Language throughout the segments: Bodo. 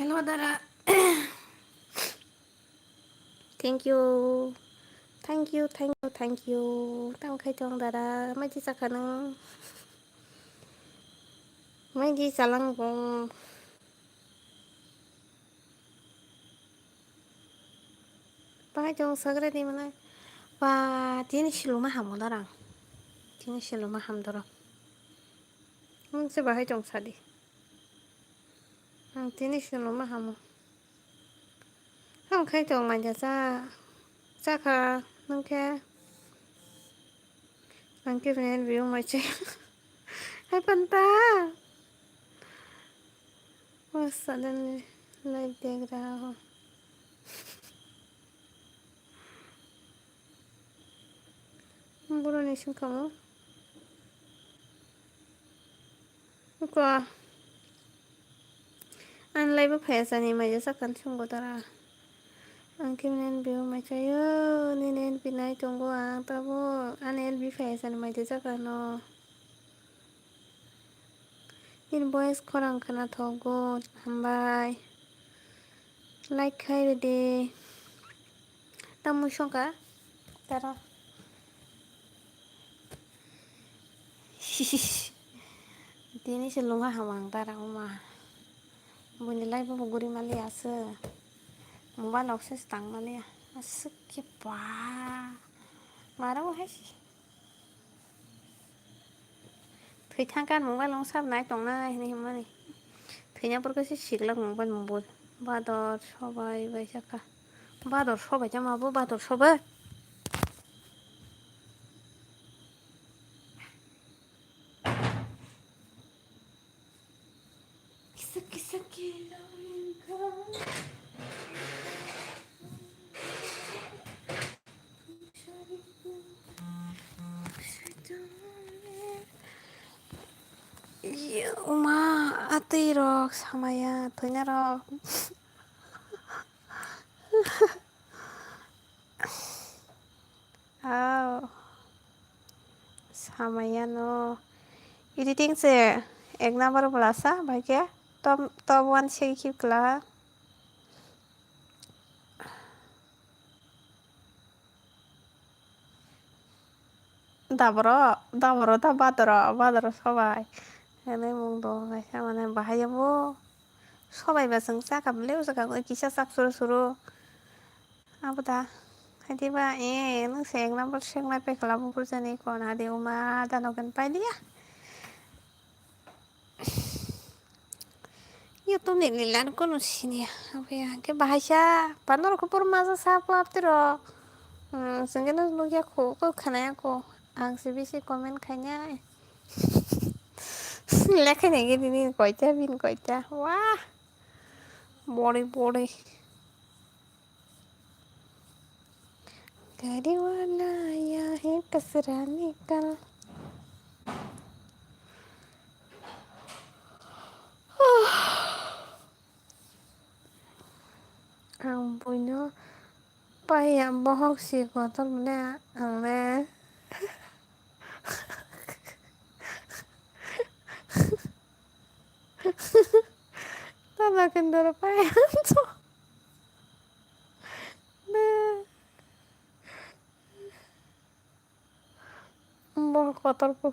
Hello, Dara. Thank you. Thank you. Tao khai thong Dara. Mấy chị sao nung. Mấy chị sao lăng bông. Bahai jong sagre di mana. Wah, tiene shiluma ham Dara. Tiene shiluma ham Dara. Se bahai jong sadi. Tiene shiluma ham. Ham khai thong manja sa. Sa kha. Nung khe. Thank you for view my channel. Hai panta. Oh, suddenly live देख रहा हूँ. Bulan isin kamu. Kok an live phasa ni mai sa kan chungo tara. Ang kimnen biu mai chayo ni nen pinai tonggo ang tabo an el bi phasa ni mai sa kan no. In boys korang kana thogo hambai. Like khai de. Tamu shonka tara. Tini selunga hamang tara uma. Bunyi live bu guri mali asa. Mobile access tang mali ya. Asuk ke pa. Marah hai. Thầy thang can mobile long sab nai tong nai ni mani. Thenya porke si sigla mobile mobile. Bador sobai baisaka. Bador sobai jama bu bador sobai. Kisa kila iya uma ati rok samaya thenya rok. Oh, samaya no. Editing se ek number belasa baik ya. Top one sih kila. Dabro ta badro sobai. Ini mungdo kaisa mana bahaya bu. Sobai baseng sakap leu sakap kisah sak suru. Apa dah? Hadi ba nung seng number seng lai pe kala bu jani kon hadi uma danokan pai dia. YouTube ni lilan kono sini ya. Apa ya? Ke bahasa panor ko por masa sapa aptiro. Sengena lu ya ko khana ko. Ang sibisi komen khanya. Lekhan egi dini koita bin koita. Wah. Body. Gadi wala ya hai kasra nikal. Ang punya payah bohong sih kotor mana ane. Tama kendara payah tuh. Bohong kotor ku.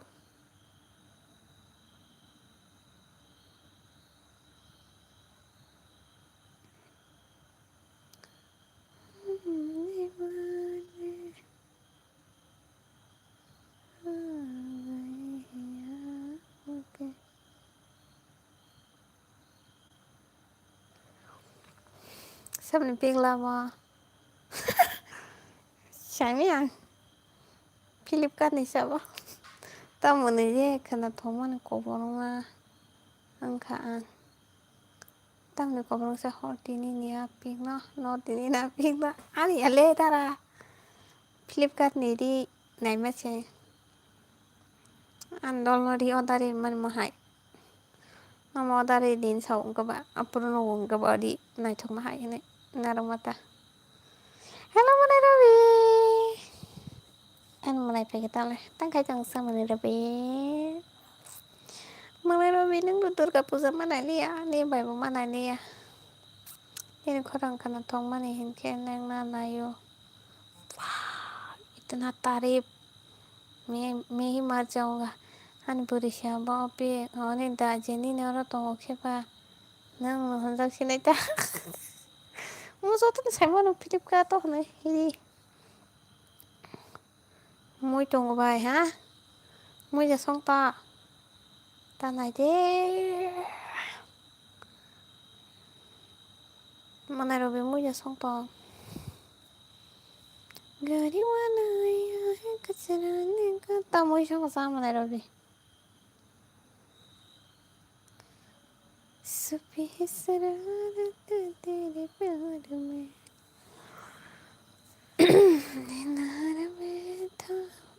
Sắp đến pick lama. Chanya. Philip kan ni sabo. Tamu ni je kana thoman ko boroma. Angkaan. Tam ni ko borong sa hortini ni apik no. Notini na apik no. Ani ale tara. Philip kan ni di nai mache. Andol no di odari man mahai. Mama odari din sa ung ba. Apuro no ung ba di nai thong mahai ni. Naramata. Hello Manai Ravi. An Manai kita leh. Tang kai jang sa Manai Ravi. Manai Ravi nung Durga Puja mana ni ya? Ni bai mana ni ya? Ini kurang kena tong mana hinke neng nana yo. इतना तारीफ मैं ही मर जाऊंगा आनी बुरी शाबा पे आने दाजेनी ने और तो ओके पा nang hondak sinay ta mo so to sai mo no pilip ka to ne hi moi tong bai ha moi ja song ta này thế mà này rồi moi ja song ta gari wana ya kachara ne ka ta moi song sa mà này rồi supi hisarata tere pyar mein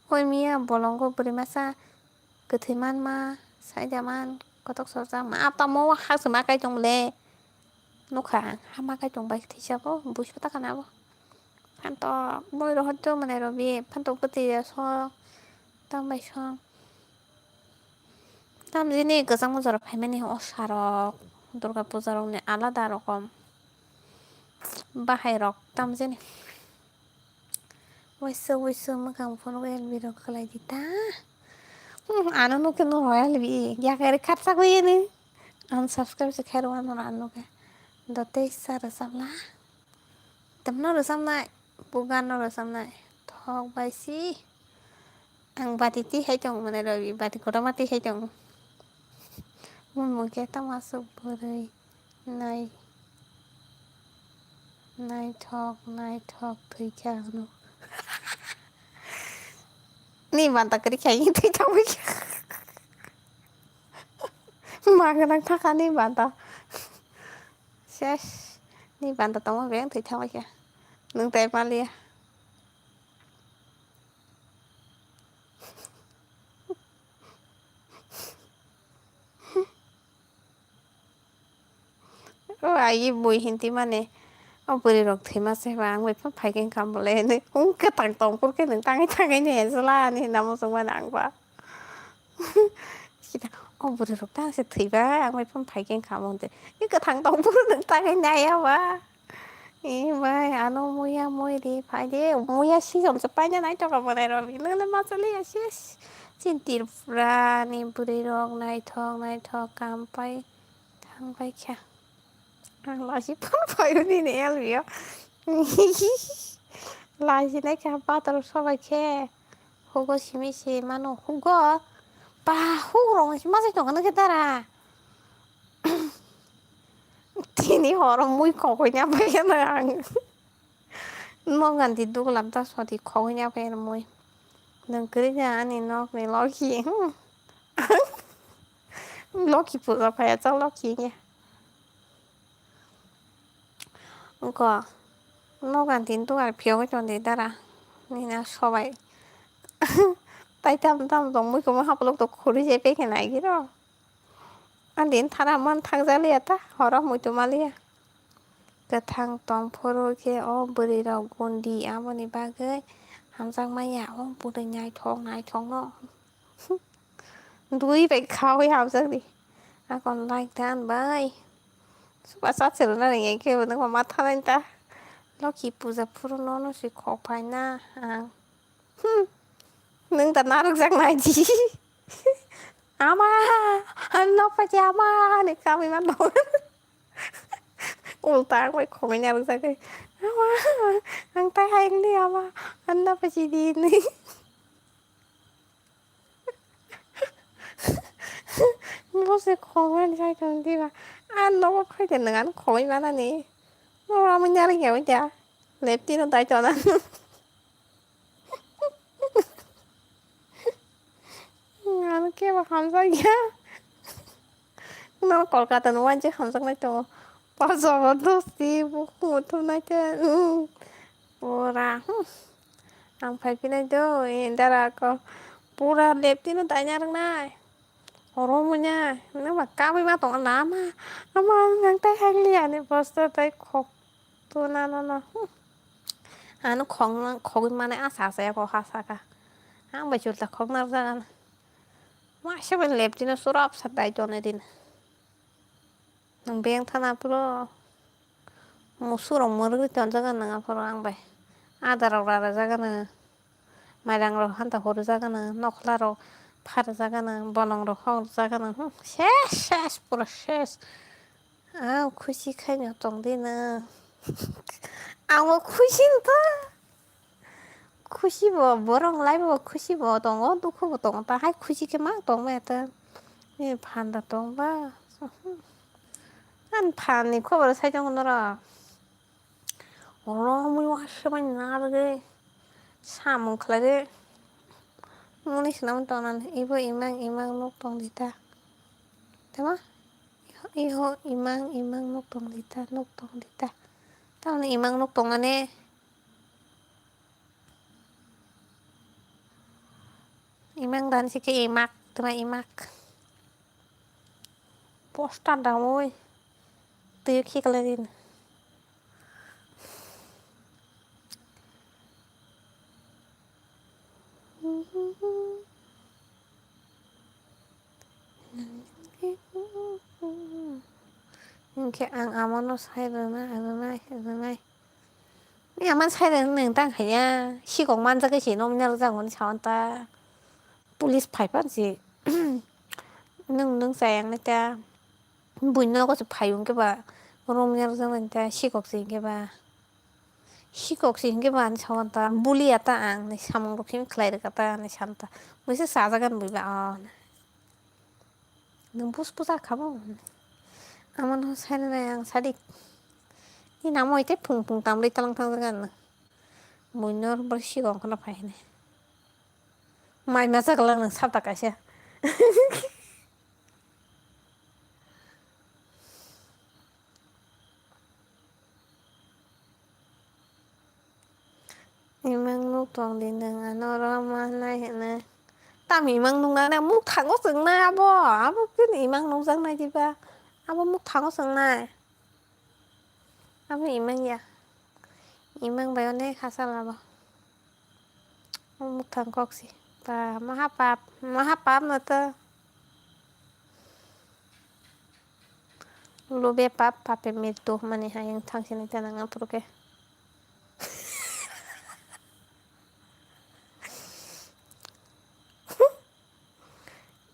ôi mía bolong ko beri masa ketheman ma sai jaman kotok sorja ma apa mau hak semakai jong le nó khả hama cái chồng bạch thì sao bố bố chú ta cái nào phan to môi rồi hết trơn mà này rồi vì phan to cái gì so tao bạch so tao gì nè cái sang một giờ phải mấy nè ở sao Durga পূজার অনেক আলাদা রকম বাহাই রক tao gì nè ওইসব মাকাম ফোন করে বিরক খেলাই দিতা আনো নো কেন রয়াল বি ইয়া করে খাটসা কই নে unsubscribe se khairu ano ke dote sa rasamla tamno rasam lại bukan nó rasam lại thong bài si ang batiti hay chồng mà này rồi bati ko mati hay chồng muốn cái tao masuk beri này này talk thì chàng nó ni banta kari khay thì chồng ấy mà cái đang thắc ni banta ses ni banta tao mà thì chồng ấy nương tè palia ai bùi hinti mà nè ông bùi rọc thì mà sẽ vàng với pháp phải kinh cầm lên này cũng cái tặng tổng của cái nâng tăng cái nhẹ la này nằm trong mà nặng quá ông bùi rọc ta sẽ thì vàng với pháp phải kinh cầm lên cái thằng tổng của nâng tăng cái này á ba 이 말 안 오모야 뭐이리 파이데 오모야 시 좀 빠냐 나이 저거 보내러 미는 마슬리야 시 진tir 프라니 부리럭 나이턱 감파이 당파이 캬 라시 펀파이니 네알비요 라시 네 캬파터 서바케 호고 시미시 마노 호고 빠 호고로 시마세 좀 가는 게 따라 Tini orang mui kokonya pengen ang mau ganti dulu làm ta so thì kokonya pengen mui đừng cứ nhà anh nó này lo khí lo khí phụ ra phải cho lo khí nha không có nó ganti tu al phiếu cái chuyện đấy ra nên là so vậy tay tâm đồng mui cũng học lúc tôi khuri dễ cái này cái đó anh đến thằng nào ăn thằng ra liền ta họ đó mui tụi malia cái thằng tóm phô kia ô bơi đầu con đi áo bên này ba cái hàng răng mai áo không bù được nhai thong nó đuôi phải khâu cái hàng răng đi à còn like tan bay suka sát sửa nó là nghe kêu nó còn mắt thằng anh ta nó kịp bù ra phô nó sẽ khó phải na à nâng tận nào được răng này gì ama nó phải ama này cao mình bắt đầu ultang may komennya lu sakit ama ang tay ini ama anda pasti di ini mau sih komen saya nanti lah nó có thể dengan komen mana nih nó mencari ya udah lepti nó tay cho nó nó kia mà không sao nhá nó còn cả tuần quan chứ không sao nói cho Pasavantosti buku naja pura ang pagpinay do indara ko pura lepti no tanya rang nai oromo nya na makami ma tong lama ama ngang tay hang lia ne poster tay khok tu na anu khong ma ne asa sa ko hasa ka ang ba chul ta khong na ra ma shaben lepti no surap sa dai to ne din nang beng thana pro मुसुराव मोरगैथानो जागोन नङाफोर आंबाय आदाराव रारा जागोन माइरंराव हान्था हरो जागोन नख्लाराव फार जागोन बलं रखम जागोन सेस पुरा सेस खुसि खायनो दंदिनो आंबो खुसिथ' खुसिबो बरंलायबो खुसिबो दङ दुखुबो दङ दाहाय खुसिखौ मा दं माथो फान्दा दंबा आं फाननि खबर सायदोंमोन र' रमै वासोबाय नारगै साम' ओंख्लायदो मुलिसो नाम दंनानै इबो इमां इमां नक दं दिथा tema iho imang nuk tong dita tao na imang nuk tong ane imang dan si ke imak tema imak posta damoy tuh kikalarin Kayak ang amano sayang ini aman sayang neng tang kaya si kong man jaga si nom nyal jang on chawanta pulis phaipan si nung sayang neta buino ko su phayung ke ba rom nyal jang neta si kok si ke ba an chawanta buli ata ang ni samong rokim khlai kata ni santa muise sajagan buiba nung pus akabo amano sayang nang sadik ini namo ite pung tamri talang tangan buino bersih kong kena phai mai masa kalang sabta kasya imang nuk tong din dengan orang mana na tam imang nung na muk thang sung na abo kin imang nung jang na diba abo muk thang sung na abo imang ya imang bayone khasal abo muk thang kok si pa mahapap na to lobe pap pape metu mani hayang thang sini tanang apruke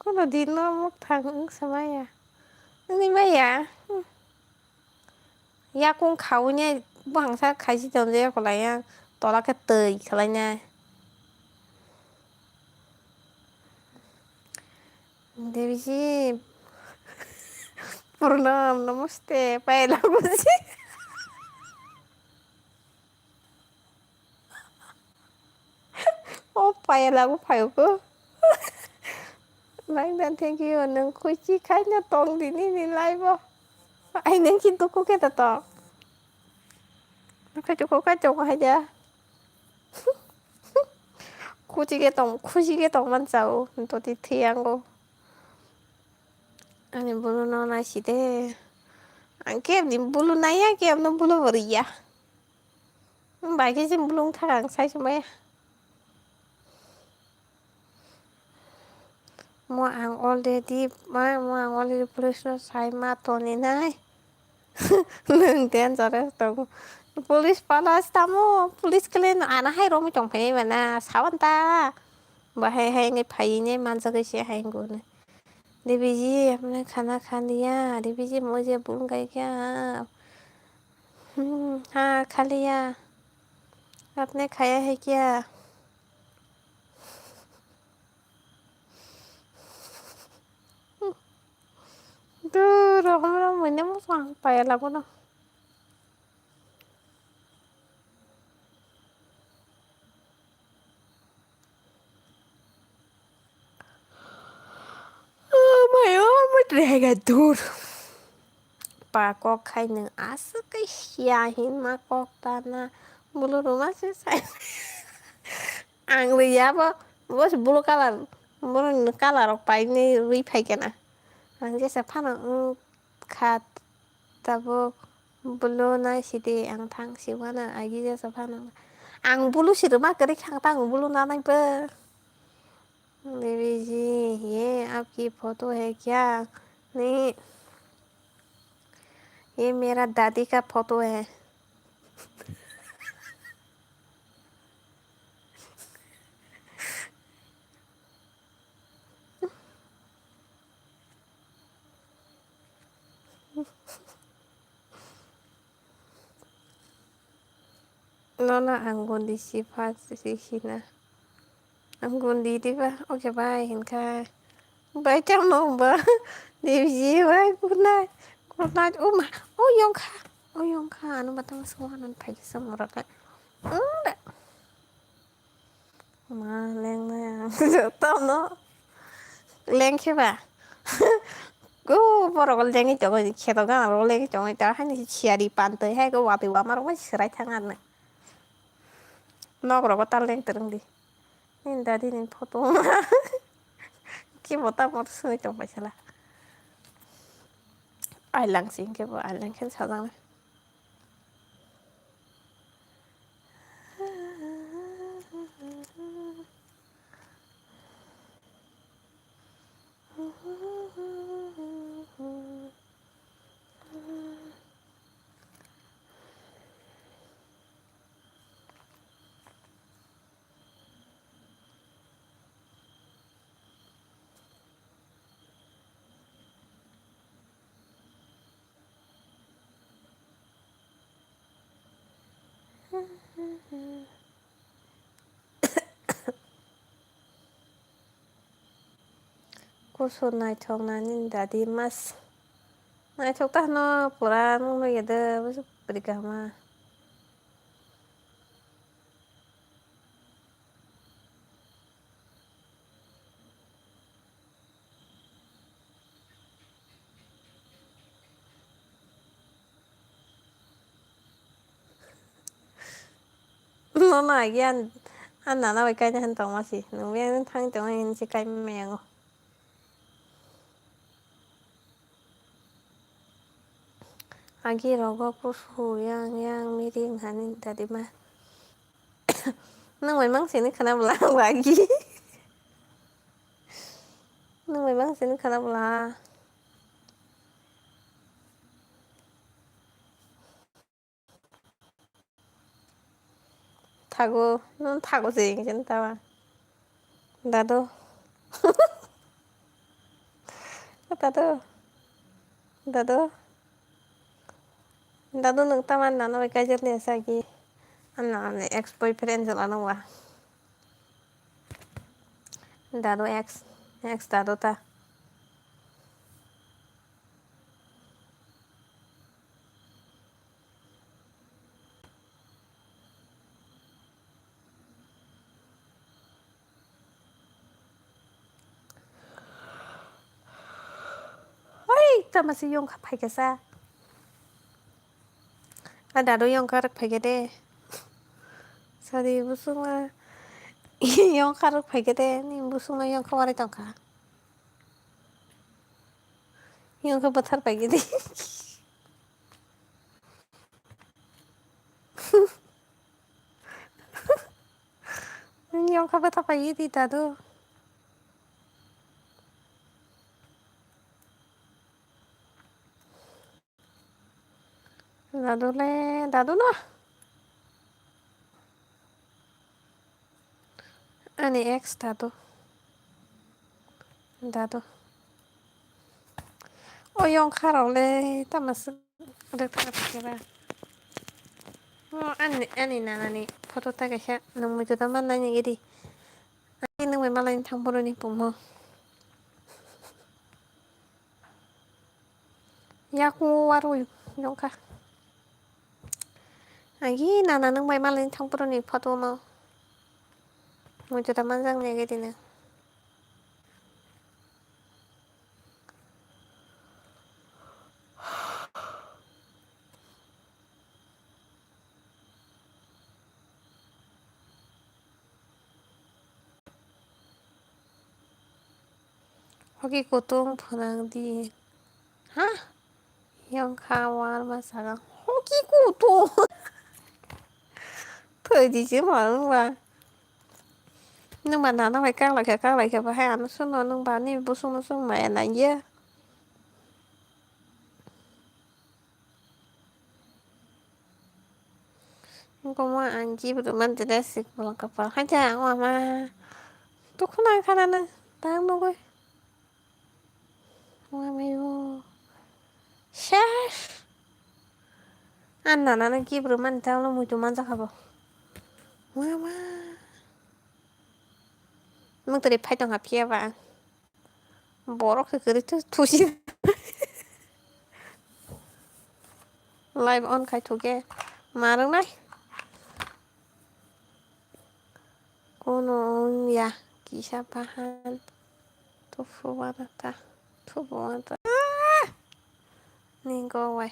kono dino muk thang sama ya ini maya ya kung khaunya bangsa khaisi tonje kolaya tola ke tei khalanya devi ji purnam namaste pae lagu si pae lagu pae ko Lang dan thank you nung kuchi kanya tong dini ni live ai neng kintu ko kita to kacau aja kuchi ke tong man sao untuk di tiang ko ani bulu no na si de angke ni bulu na ya ke no bulu beria bagi sim bulung thang sai semua mo ang already pressure sai ma to ni nai nung ten jare to pulis palas tamu pulis kelen ana hai romi tong phai mana sawanta bahai hai ngai phai ne man sa ke hai ngone देवी जी हमने खाना खा लिया देवी जी मुझे भूल गए क्या हाँ खा लिया आपने खाया है क्या Duh, orang mana mau sampai lagu no. Mày ơi, mới rega dur. Pakok khai nang asa kay siyahin makok tana. Bulu rumah sih saya. Ang liya ba, bos bulu kalar ok pai ni ri pai kena. Ang jesa pana khat tabo bulu na sidi ang thang siwana agi jesa pana. Ang bulu sirma kari khang tang bulu na nang pe. देवी जी ये आपकी फोटो है क्या नहीं ये मेरा दादी का फोटो है Nona anggondi sifat sihina. Anggondi di ba? Oke bye hinka. Bye trong nong ba. Điều gì vậy? Good night. Good night. Oh yongka. Oh yongka. Ano ba tama semua nan pagi semua rata. Enggak. Maleng na yan. Tao no. Leng ba? Gue porokol jangi chong ni cheto ga ro leng chong ta han ni chiari pan te hai ko wa pi wa mar wa sirai tangan na. No ko ko tar leng tereng di. Nin dadi nin photo. Ki bota mor sui chong pa chala. Ai lang sing ke bo ai lang khen sa dang. Kurso nai chong na nin dadi mas. Nai chong ta no puran no yede bus berigama. No na yan. An na na kai han tong ma si. No yen thang chong en si kai meng. Agi rogo kurso yang miring hanin dadi ma. Nang memang sini kena belang lagi. Nang memang sini kena belang. Nun tago sing chen tawa. Dado. Dado. Dado. Dado nung taman na no kai jet ne sagi. Anna ne ex boyfriend jala no wa. Dado ex dado ta. Oi, ta masih yung kapai ke sa. Dado yung karak pai ke de. Sadi busuma. Yung karak pai ke de ni busuma yung kawari tong ka. Yung ka bathar pai ke de. Yung ka bathar pai ke de dado. Dado no. Ani ex dado. Dado. Oh yung karaw le ta mas ada ta ke ba. Oh ani na ni foto ta ke sha nung mu ta man na ni gidi. Ani nung ma lain thang poro ni pumo. Ya ku waru yung ka. Agi na nung ma lain thang poro ni foto mo. Mu ta man jang ni gidi na. Hoki kotong phunang di. Hah? Yung khawar masarang. Hoki koto. Thời gì chứ mà nung ba. Nung ba na nó phải các lại cái hai nó xuống nó nung ba ni bố sung nó sung mẹ này nhé. Como anjing berteman tidak sih pulang kepala aja mama tuh kenal karena tahu gue mama yo chef anak ki berteman tahu lo mau cuma apa mama emang tadi paitong apa ya bang borok itu tuh live on kayak tuh ke marah nih kono ya kisah pahan tuh wanita tuh wanita nih gue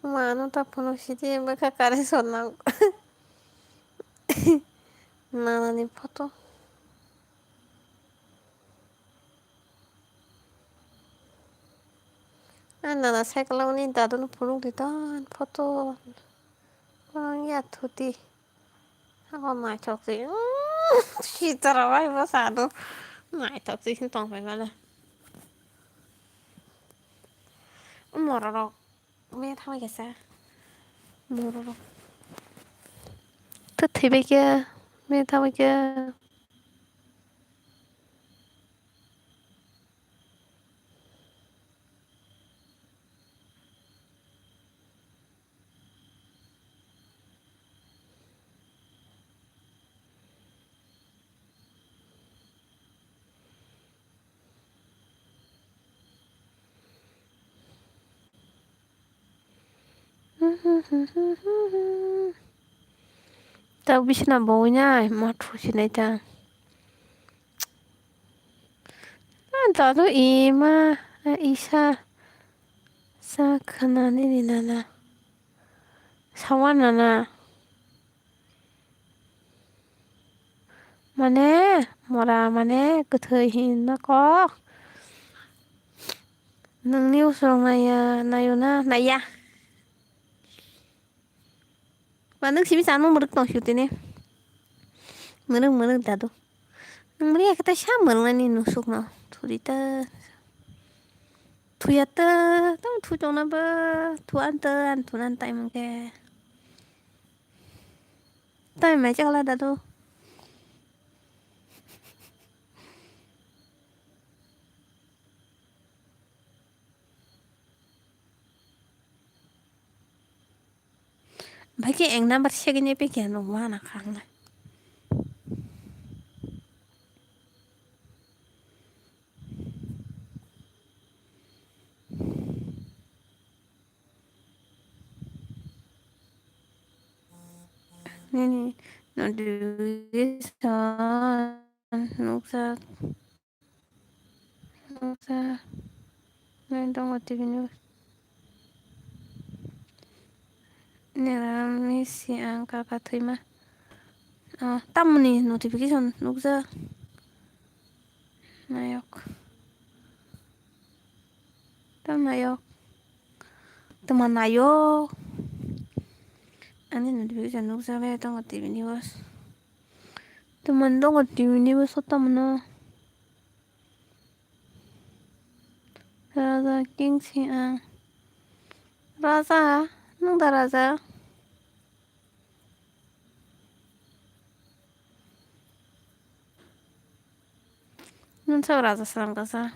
Mano tá pondo siti baka kare sonna nana ni poto nana sekala ni dadu no pulung di tan poto orang ya tuti ako mai chok si si tara vai pasado mai chok si tong phải gọi là mororo me thao cái sao mororo thích thì bây giờ me thao bây giờ tao biết là bố nha mà thu chi này ta tao nó ima isa sa khana ni nana sawan nana Mane, mora mane, 그thời hin nó có nâng niu song này này na này ya và nước xí sao nó mới được tao hiểu thế này mới được đã đâu nâng mới cái ta sao mới là ni nó sụp nào thu đi ta thu ya ta tao thu trong nó bơ thu ăn tay mình cái tay mày chắc là đã đâu mấy cái anh nam bắt xe cái này bị cái nó quá là khăng này nè nó đưa cái sao nó ra nên đâu mà tìm nera Messi ang kakatoy ma tamo ni notification nuksa nayok tam nayok teman nayok ani notification nuksa ve tong TV news teman dong TV news tamo no raza king si ang raza nung da raza nun sa raza sang kasa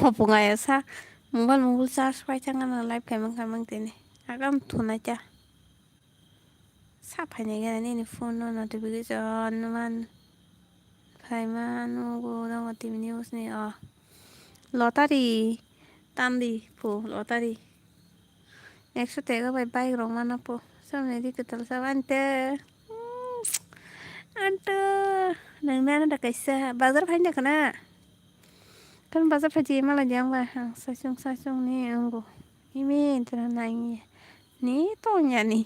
bunga ya sa mungkin sa supaya jangan live kamang tini agam tuna aja sa panjangnya ini phone no notification man phải mà nó đâu mà tìm news này lottery tam đi phụ lottery extra tega bye bye roma na po sao này đi cái tao sao anh te नोंना दा कैसा बाजार फायनो जाखोना kan बाजार फायदि मालायनि आंबा आं सायसुं आंगौ ini terus nanya nih tonya nih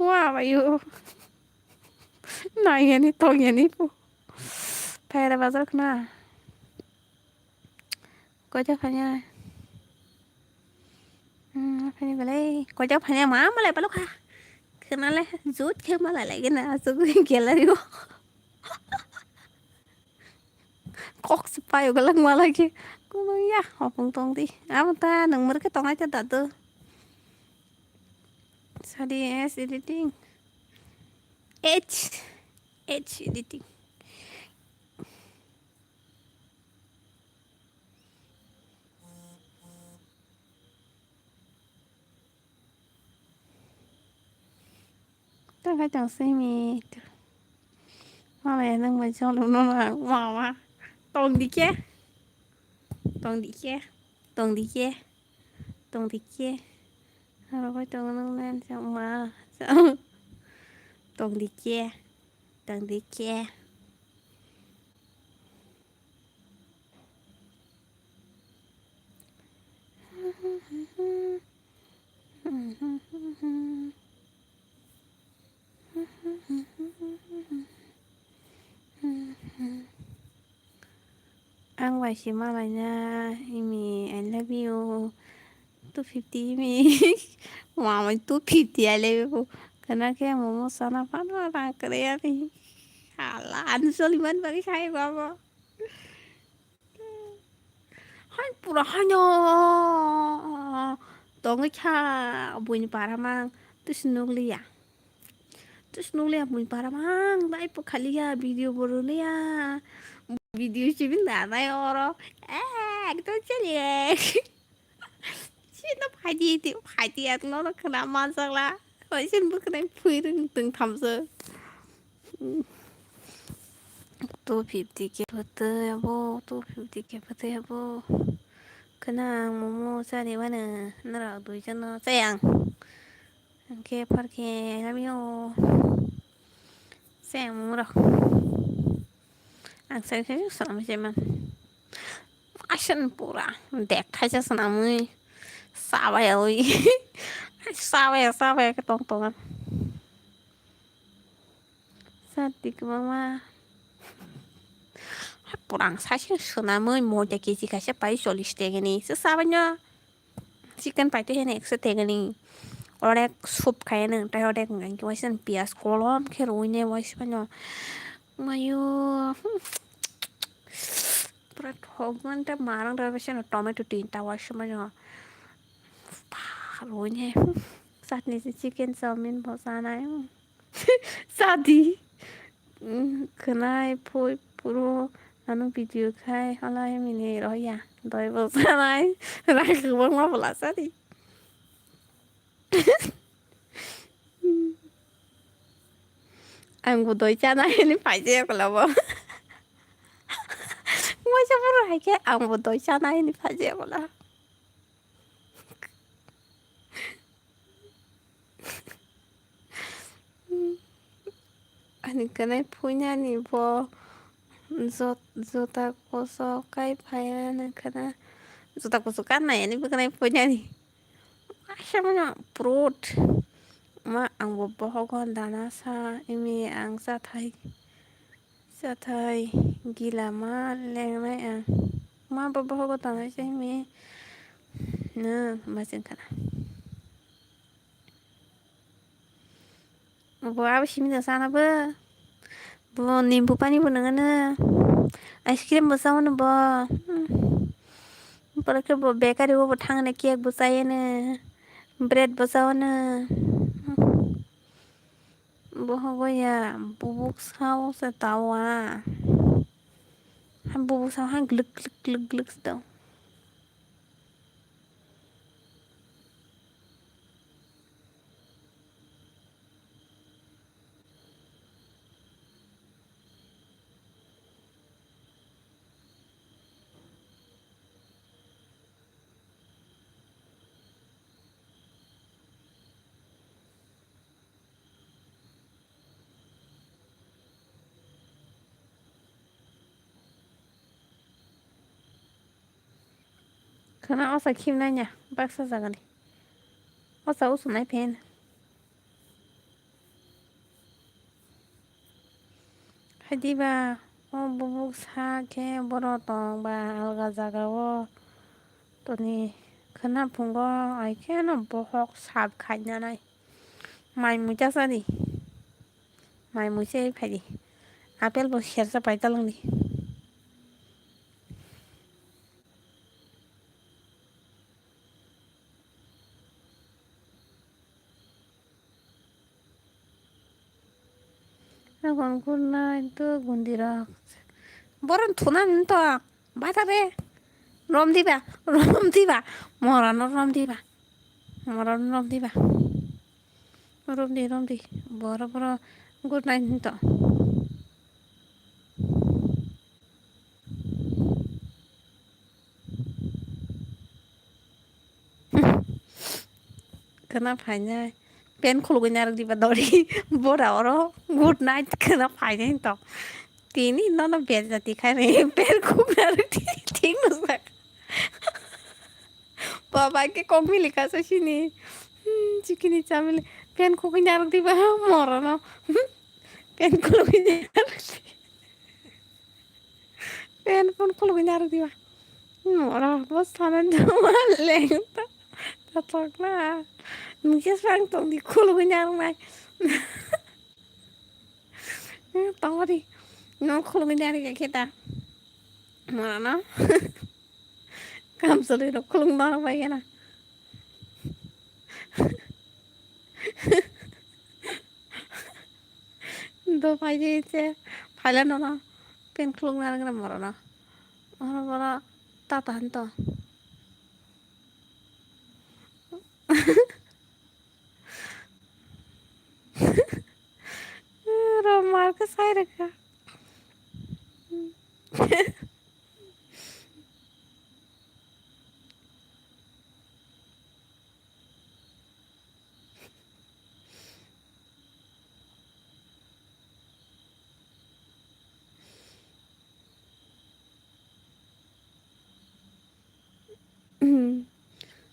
wah bayu nanya nih tonya nih pu pada bazar kena có chấp phải nha phải vậy có chấp phải nha mà lại bao lúc ha khi nó lại rút khi mà lại cái nào số cái kia lại đi kok supaya cái lăng mà lại kia cô nói ya họ cũng tông đi à mà ta đừng mất cái tông ấy cho ta tư sao đi S editing H editing ta phải chẳng xem mi mà mày đang mà cho nó là mà tông đi kia tông đi kia tông đi kia tông đi kia rồi phải tông nó lên xong mà sao tông đi kia tông đi kia ăn vài xí mà lại nha mi I love you 250 mi mama 250 I love you karena kayak mau sana pan orang Korea nih halan Soliman bagi saya apa hai pura hanya tong cha bunyi paramang terus nulis bunyi paramang dai po kali ya video baru nih ya video sih nggak ada orang kita cari nó phải đi nó kena masalah vậy xin bước này phui từng thầm giờ tôi phim cái bớt ya bo tôi phim cái bớt ya bo kena momo sa đi mana nó là đuổi cho nó sayang cái parke namio sayang momo rồi anh sayang cái sao mà xem action pura đẹp thay cho sao mà sao vậy sao vậy cái tontonan Sadik mama Pulang 사실 소나무 모자 기지가 샤파이 솔리스테게니 스사바냐 chicken phải thế này sẽ thế này ở đây súp cái này đây ở đây cũng cái xin pias kolom cái rồi này vậy sao nhở mà yêu berat hogan ta marang dah macam tomato tinta vậy sao nhở rồi này sát này chicken salmon bao xa này sát đi 그날 프로 나는 비디오 khai online mình rồi à rồi vừa ra này ra cứ vẫn mà là sao đi anh của tôi cha này nên phải chơi cái là vợ mới cho vừa rồi cái anh của tôi cha này nên phải chơi cái là anh cái này punya nih bo Zota koso kai payana kana Zota koso kana ya ni bukan punya nih Asya mana perut ma ang bobohogon dana sa ini ang sa thai gila ma leng mai ang ma bobohogon dana sa ini na masin kana bo abis ini sana ba bo nimbu pani bo nangana ice cream bersama nih bo Porque bo bakery bo thang na cake bo saya na bread bersama na bo hogo ya bubuk sao sa tawa han bubuk sao han gluk sedang Kana osa kimnanya baksa zagani. Osa usunai pen. Hadiba o bubuk sa ke borotong ba alga zagawo. Toni kana pungo ai ke no bohok sab khanya nai. Mai muja sani. Mai muje phadi. Apel bo khersa paitalong ni. Nagon kunna itu gundira. Boron thunan to. Bata be. Rom diba. Rom diba. Morano rom diba. Morano rom diba. Rom di. Boro boro. Good night to. Kana phanya. Pen khulgu nyar diba dori. Bora oro. Good night kana phanya to. Tini no no bejati khai nahi. Pen khulgu nyar di. Thik no sak. Baba ke kong mili ka sa sini. Chikini chamile. Pen khulgu nyar diba. Morano. Pen khulgu nyar. Pen pun khulgu nyar diba. Mora bos tanan jama lenta. Tatok na. Nungkis bang tong di khulgu nyar mai. Tong di. No khulgu nyar ka kita. Morano. Kam soli ro khulgu nyar mai na. Do phai je che. Phai la no no. Pen khulgu nyar ka morano. Morano. Ta tan to. Romar ka sai rakha.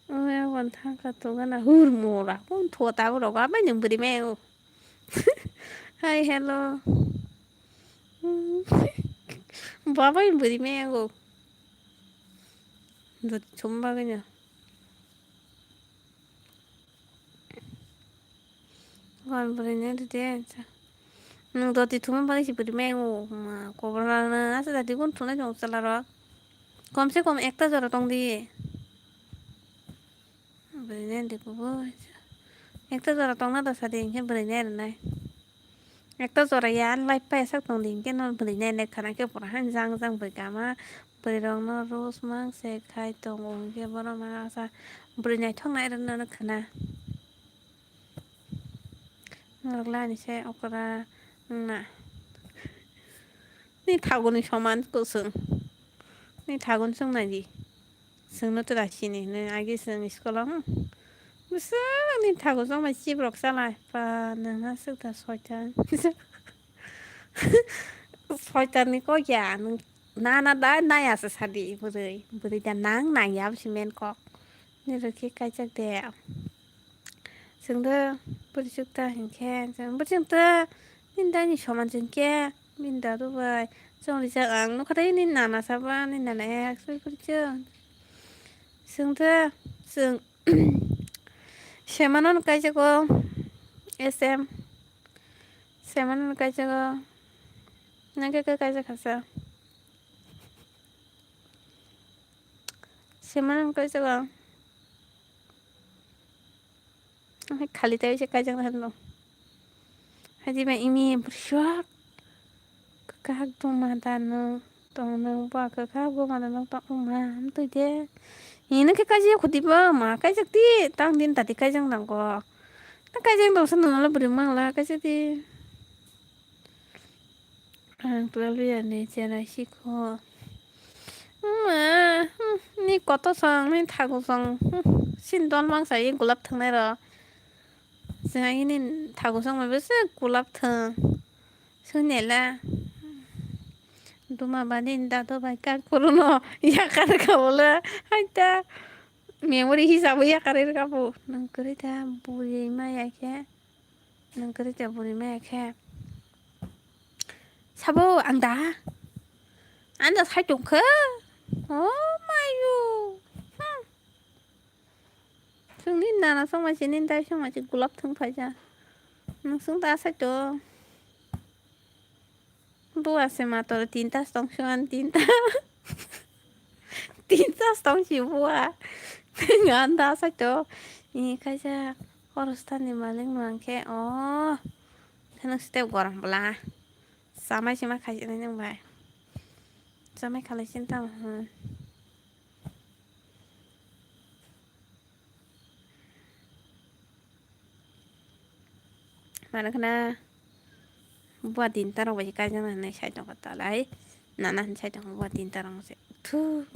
Ôi còn thang cả tụ cái là hư mồ ra cũng thua tao rồi quá mấy những bữa đi mèo. Hi hello. Quá mấy bữa đi mèo. Rồi chúng ba cái nhỉ. Còn bữa này thì thế. Rồi thì chúng ba cái bữa đi mèo mà có bao giờ nữa sẽ là thì cũng thua nó trong sala rồi. Kом से कम একটা জোড়া টং দিয়ে বলিনে দেখবো একটা জোড়া টং না তো সাথে ইনকে বলিনে নাই একটা জোড়া ইয়ার লাইফ পাই সাক টং দিন কে নন বলিনে নে খানা কে পড়া হান জাং জাং বইকামা বলিরং ন রোজ মাং সে খাই টং কে বড় মা আসা বলিনে ঠং নাই রন ন খানা নরলা নিছে অকরা না ni থাগুনি সমান কোসং ni থাগুন সং নাজি sừng nó tôi đã xin này ai cái sừng school lắm bữa nên thằng của mà chip rọc ra lại và nó sức là soi chân này có già nó đã nay à sao đi bữa giờ nắng này giáo xin men có nên rồi cái chắc đẹp sừng đó bữa trước ta hình khen sừng bữa trước ta nên đây như chọn chân kia mình đã đâu vậy xong rồi giờ ăn nó có thấy nên là sao ba nên là này sao bữa trước sừng thưa sừng Semanon cái cho SM Semanon cái cho nang cái cho khasa Semanon cái cho खाली tay sẽ cái cho hắn luôn hay gì mà imi bersyak kakak tuh matano tong nang ba kakak gua matano tong mam tuh dia ini cái gì aku tiba mà cái chắc đi tăng din tadi cái chẳng đang có nó cái chẳng đâu sân nó bự mang là cái gì tôi bây giờ này chơi này xí co mà ni có to sang ni thằng có sang xin đoán mang sai yên gulab thằng này rồi sai ni thằng có sang mà biết sai gulab thằng sao nhảy là Dumabanin dato baikal kuruno yakar kaula haita memori hisabu yakar kapu nangkerita buri maya ke nangkerita buri maya ke sabo anda sajung ke oh mayu जोंनि नाना संमासिनि दा संमासि गुलाब थोंफाजा नोंसों दा side' buase mator tintas tong xuan tinta tintas tong si bua nganda sa to ini kaja harus tani maling mangke oh kanang step gorang bela samai sima kaji nang bai samai kalai cinta mana kena buat tinta rong bagi kaja nang sai tong kata lai nana sai tong buat tinta rong se tu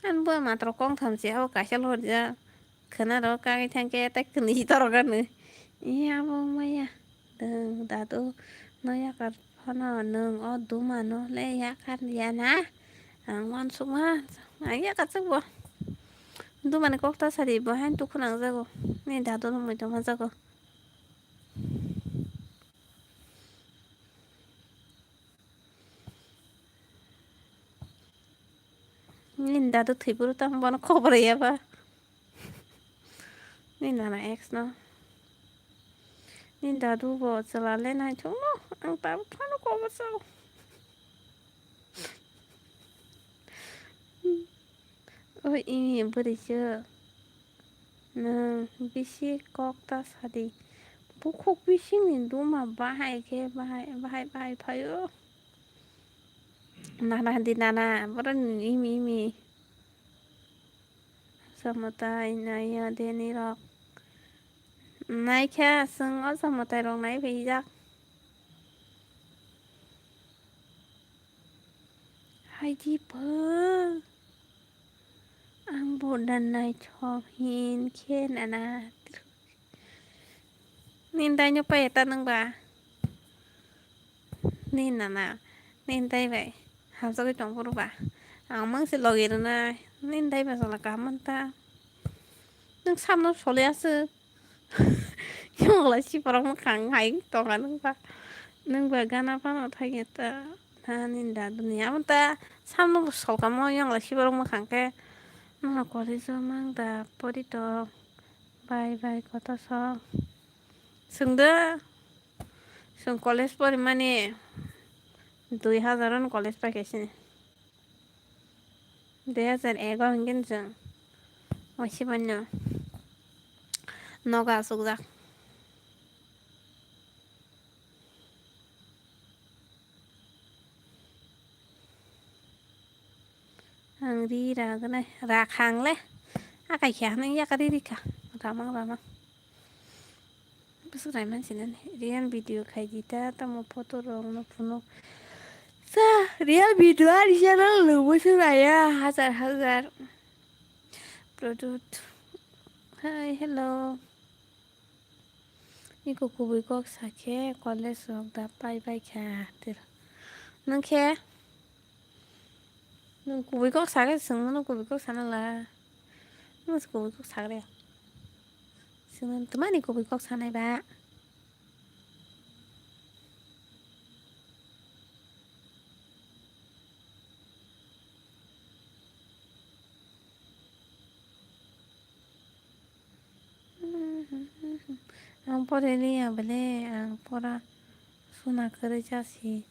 kan buat matro kong tham si au kasih lo dia kena ro kai thang ke tak ni taro kan iya bo maya deng datu no ya kar hana neng o duma no le ya kan ya na angwan suma ya kat sebuah duma ne kokta sari bo han tu kunang zago ni datu no mo to zago ni datu thiburu tam bon khobar ya ba ni nana ex no ni datu bo chala le na chung no ang tam phano ko ba sao ôi ini beri chưa nè bisi kokta sadi bukuk bisi ni duma bahai ke bahai payo nana di nana beran imi samata inaya deni rok nai kya seng o samata rong nai pijak hai di per ang bodan nai chop hin ken ana nin dai nyo pa eta nang ba nin nana nin dai vậy học sao cái chồng của bà mang xin lỗi rồi này nin dai ba sala ka manta nang sam no sole as yung la si parang khang hai to kan nang ba gana pa no thai ta na nin da dunia manta sam no sol ka mo yung la si parang khang ke no ko ri so mang da pori to bye kota so sungda sung college pori mane 2000 college pa kesin 2001 hingin jeng masih banyak noga sugda ang ri ra cái này ra khang le akai kya nang ya kari rika ramang besu rai man sinan real video khai dita tamo photo rong no puno sa real video ari channel lo besu rai ya hazar product hi hello Iko kubui kok sake college sok da bye kya tir nang khe nang kubui kok sake sung nang kubui kok sana la nang kubui kok sake sung tumani kubui kok sana ba ang pore liya bale ang pora suna kare jasi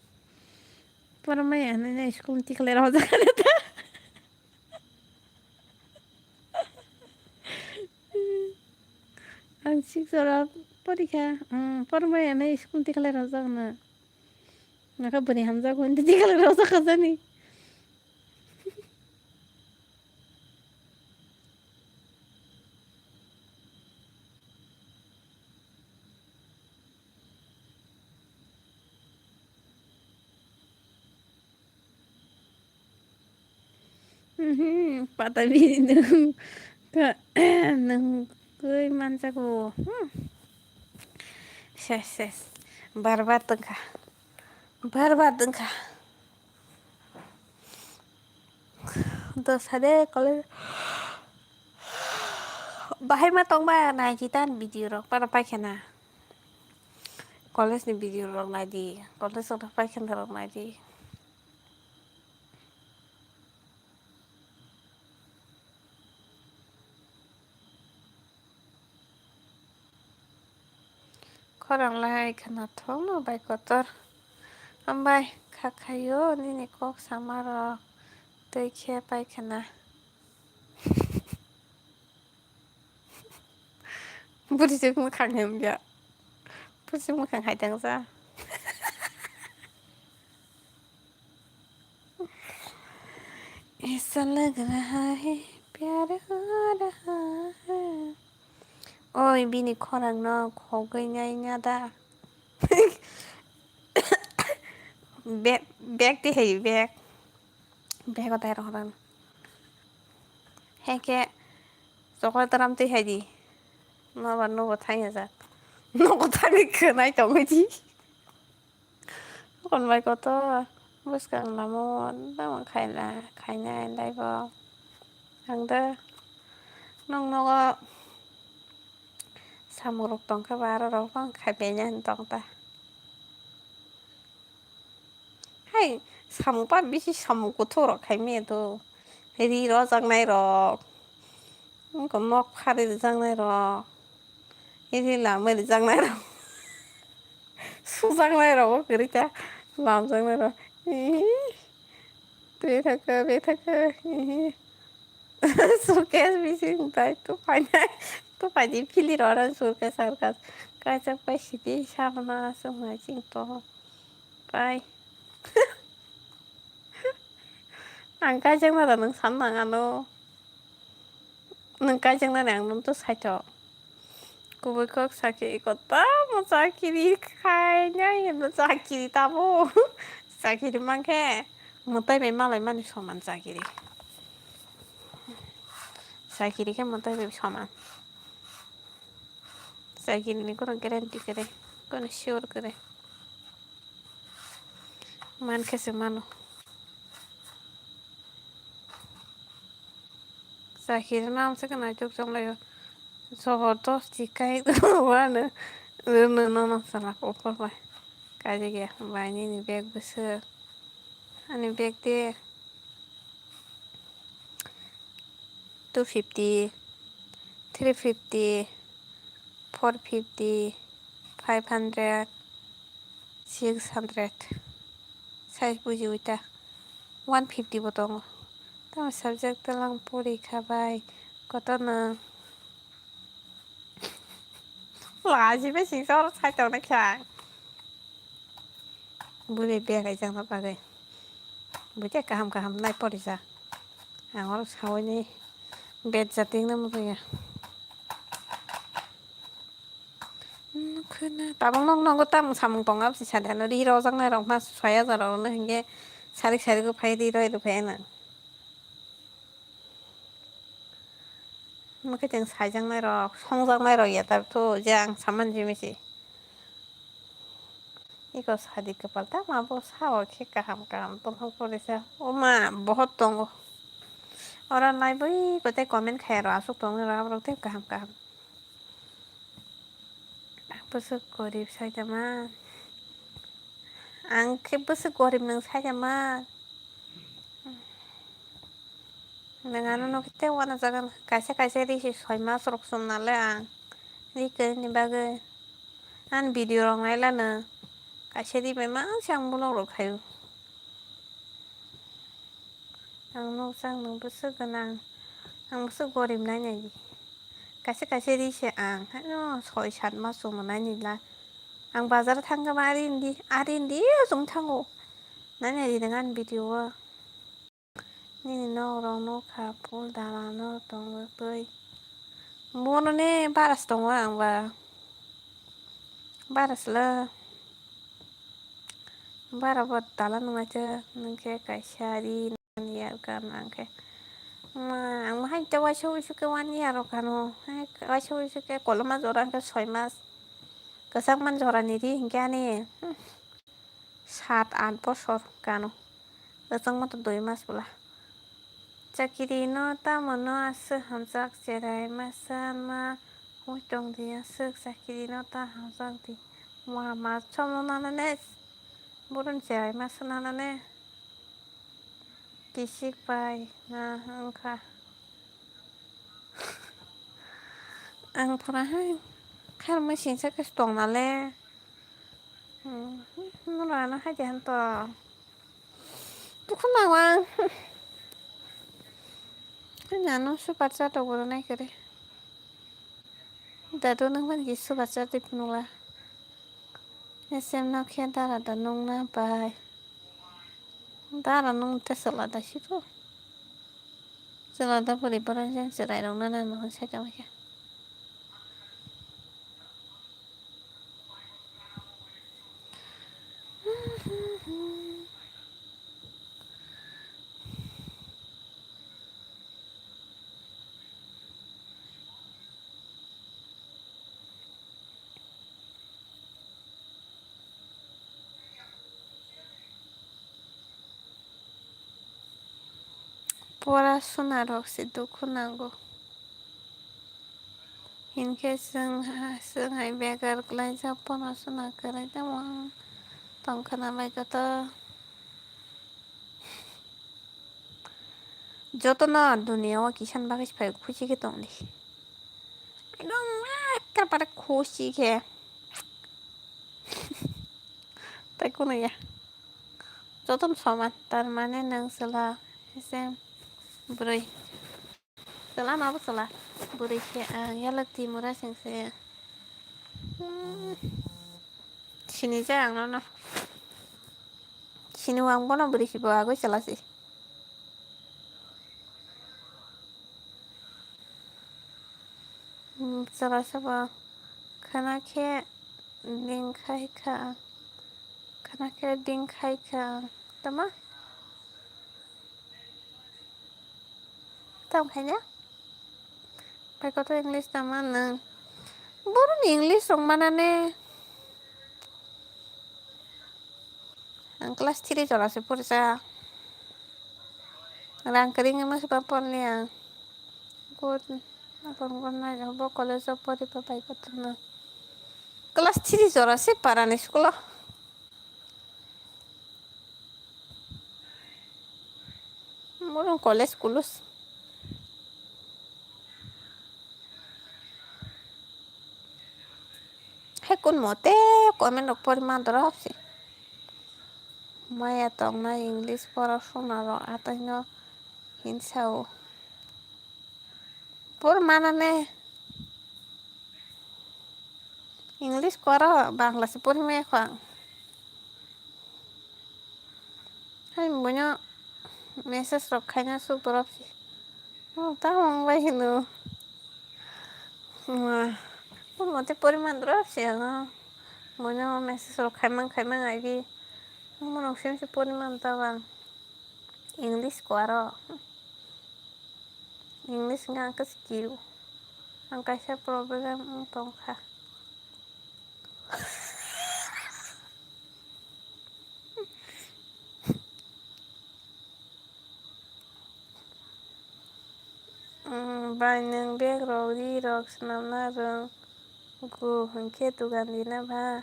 pora mai ane school tikle raho zakane ta ang siksora porika pora mai ane school tikle raho zakana naka bani hamza ko inte tikle raho zakazani patabi nung ka nung kuy mansa ko ses barbat tengka सादे कलेज बाहाय मा तंबा नायजितान video रok para paikana college ni video rok naidi college rok paikana rok naidi khorang lai khana thong no bai kotor ambai khakhayo nini kok samaro tei khe paikana burisik mokhang hemya burisik mokhang haidang ja ऐसा लग रहा है प्यार हो रहा है ओइ बिनि खरang no khogoi nya da bag ti hai bag o dai rohan heke choklat ram ti hai di no bo thai ja no ko thai khonai tongoi di kon bai ko to buskang lamon tamo khainai laibo angda nong nogo samurok tongkha baro rok bang khaibenya tongta hai samuk pa bisi samuk kothor rok khaime to ri ro jangnai rok ko nok phari jangnai rok iri lamai jangnai rok sujangnai rok korita lam jangnai rok be thaka suitcase bisi tai to paidi pili roran suitcase sarkas kaisa pai sidi sabna sumai sing to pai ang kaijang nara nang sannaङा no nang kaijang nara ang nong to saito kubui kok sakiri kota mo sakiri khainai no sakiri tabo sakiri mangkhe mutai bai malai mani soman sakiri khe mutai bai soman sakiri ni kono guarantee kare kono sure kare mankhe se mano sakiri naam se kana chok chonglayo Sobotosti kai wana no salah opor bai kaje ge bai ni bag besar ani bag de 250 350 450 500 600 size buji uita 150 botong tama subject lang porikha bai kotona lajibe singsaur saitong na khyang buri bag ai jang na bagai bute kaham nai porisa angor sawai ni bed jating na muya tabang nong ko tam samung tongap si sadano ri ro jang na rong mas 6000 ro na hinge sarik ko phai ri ro phai na maka jang sajang na ro songjang na ro ya tar to jang saman jimisi iko sadi kapal ta ma bo sawa khe kaham tong porisa o ma bahut tongo ora nai boi kote comment khai ro asuk tong ra ro te kaham busuk gorib saitama ang khe busuk gorib nang saitama nangano no kete wana jagan kaisa ri 6 mas rok somnale ang ri ke ni bagai an video rok nailana kaisa ri bai ma sang bulok rok khayo ang no sang no busuk ganang ang busuk gorib nai nai kaisa ri se ang no 6-7 mas somnai ni la ang bazar thangga arindi jong thango nai ri nang video o nini no rong no kha phul dala no tong bai mono ne baras tongo ang ba baras la barabot dala nungai cha nangkhe kaisa ri ya kan angkhe ang mahai ta waisa ke 1 year rok kano waisa ke koloma jora ke 6 mas kesang man jora ni ri hingke ani 7-8 bosor kano kesang ma to 2 mas bola Jakiri no tamo no asuk hamzak jerai masan ma hujtong di asuk jakiri no ta hamzak di ma chom no nanane burun jerai masan nanane kisik bai na angka ang purahay kar mesin sa kastong nale nura na hajan to tukun mawang hanya no su patsa to buru nai kere dadu nang ban gisu patsa tip nula SM no kya dara da nung na bai dara nung te sala da shiru sala da puri paran jan serai nung na no sa kya kya pura sunarok si dukunango in case sung hai begar klai sa pura sunar kare jamang tong kana bai kata joto na dunia wa kisan bagis pai khushi ke tong di একদম একেবারে খুশি খেয়ে তাই কোনো ইয়া যতন সমান তার মানে নং salah SM buray salah apa salah buray siya yalak timura sing saya sini jarang no sini wang bono buray si bawa aku salah sih salah saba kana ke ding khai ka tama tao kayaknya pakai kata English tama nang burun English rong mana ne ang kelas 3 jola se pursa rang kering mas papon liang good apa na jabo college of pori papai kata na kelas 3 jola se para ni sekolah burun college kulus hekun mote komen pori mandra sih Maya tong na English পড়াশোনা atanya hinsao pur mana ne English kora bangla si pur me khang hai bunyo message rokhanya su torop si ta mong bai hinu pur mote puri mandra si na bunyo message rokhai mang ai bi Mano sim si puri mantawan English kora English nga ka skill ang kasi problem tong ka Banyak beg rodi rok senam nareng gu hengke tugan dina ba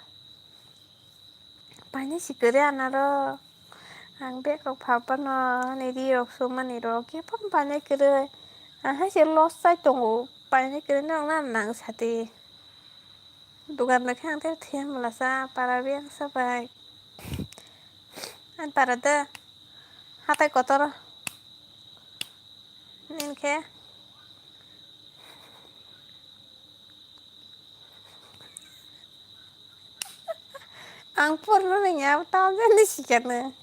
banyak si kere anaro ang beg rok papa no nedi rok sumani rok ya pun banyak kere aha si los sai tongo banyak kere nang nang sate tugan lekang ter thiam lasa para biang sabai an para de hatai kotor ninke ang purno nya tao jadi sikane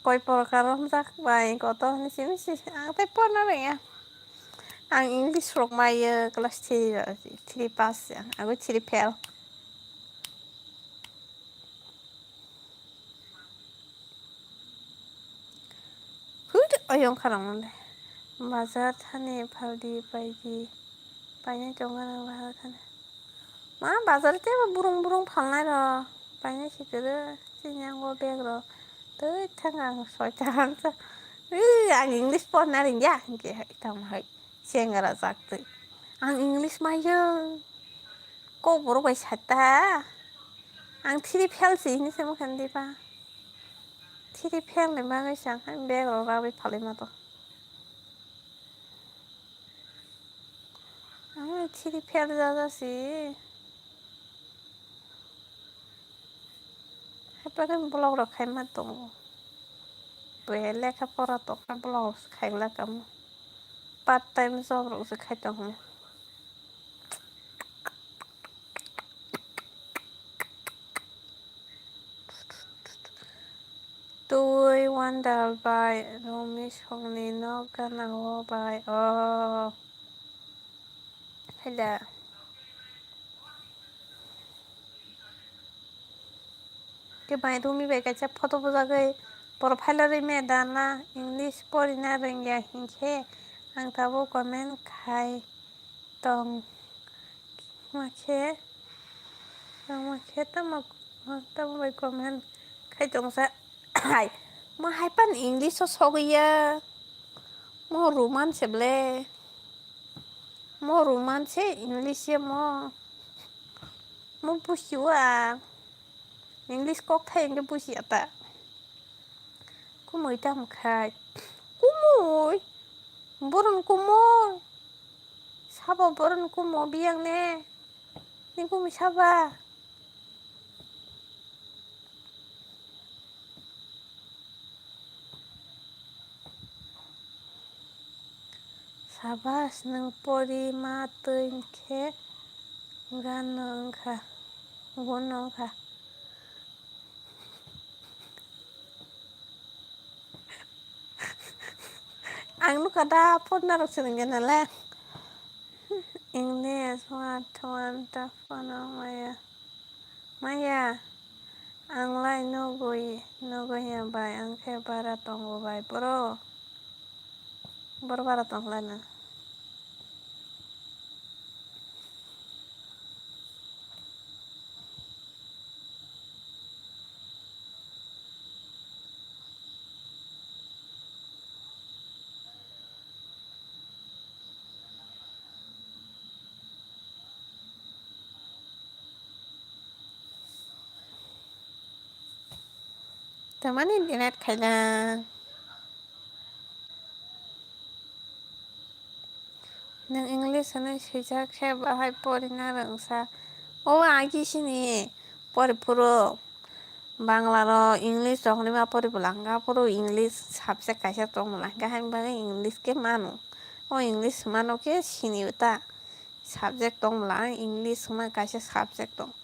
koi por karom sak bai kotor ni sini sih ang te purno nya ang English rok mai kelas 3 pas ya aku 3 pel hud oyong karang le bazar thane phaldi paidi paine jongan bahar thane ma bazar te burung phalnai ro paine sikere sinyang go beg ro tei thangang soitan sa आं इंलिस फरायनो रोंया होनबाय थाबाय सेंग्रा जागोन आं इंलिस मायो कबर बाय साता आं थिरि फेलसो इनिसो मोखांदिबा थिरि फेलनो मा गैसां बेगर राबै फालाय मा दं आं थिरि फेल जाजासि हेपारिं ब्लग रखाय मा दं बे लेखा पढ़ा तो ब्लग खायला कम पार्ट टाइम जॉब रोसे खायता हूँ Tôi wonder by Romy Songni no gana ho by oh hello cái bài Romy về cái chấp photo bây giờ cái profile rồi mẹ đana English pori na rengya hinche ang tabo comment khai tong mà tao mày comment khai tong sa hai mà hai pan English so ya mo romance ble mo romance English ya mo busiwa English kok thay cái busi ata kumoy tam khai kumoy boron kumoy saba boron kumo biang ne ni kumoy saba sabas nang pori mateng ke ganong ka gonong ka ang lu kada pon na senengan la English one ta fana maya ang lai no go ya bai ang ke bara tong go bai bro bara tong la na teman internet khaila nang English na sija khe bahai pori na rangsa o agi sini pori puro bangla ro English jokhoni ma pori bulanga puro English subject kaisa tong bulanga hain bagai English ke mano o English mano ke sini uta subject tong bulang English ma kaisa subject tong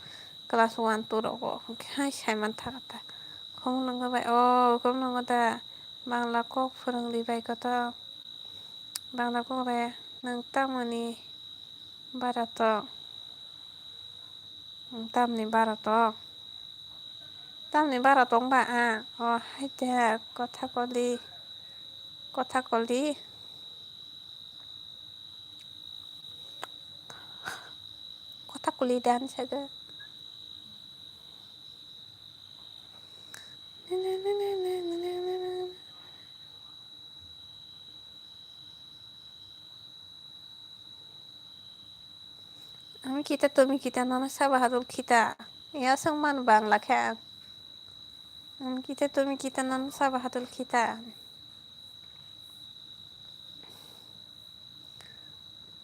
class 1 2 rogo hai saiman thakata khong nanga bai o khong nanga ta bangla kok phorongli bai kata bangla kok re nang tamani barato tamni barato tamni baratong ba a o haite কথা কলি কথা কলি ডান সাগা আমি kita তুমি kita nana sabaharul kita ya sang man bangla kha আমি kita তুমি kita nana sabaharul kita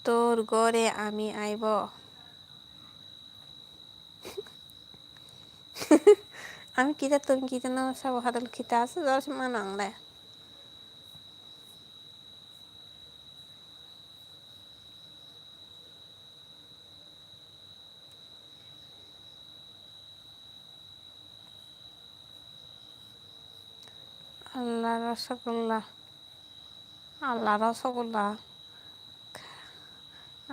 তোর গড়ে আমি আইব আমি kita তুমি kita nana sabaharul kita আছে দশ মানাংলে আল্লাহ রসগোল্লা আল্লাহ রসগোল্লা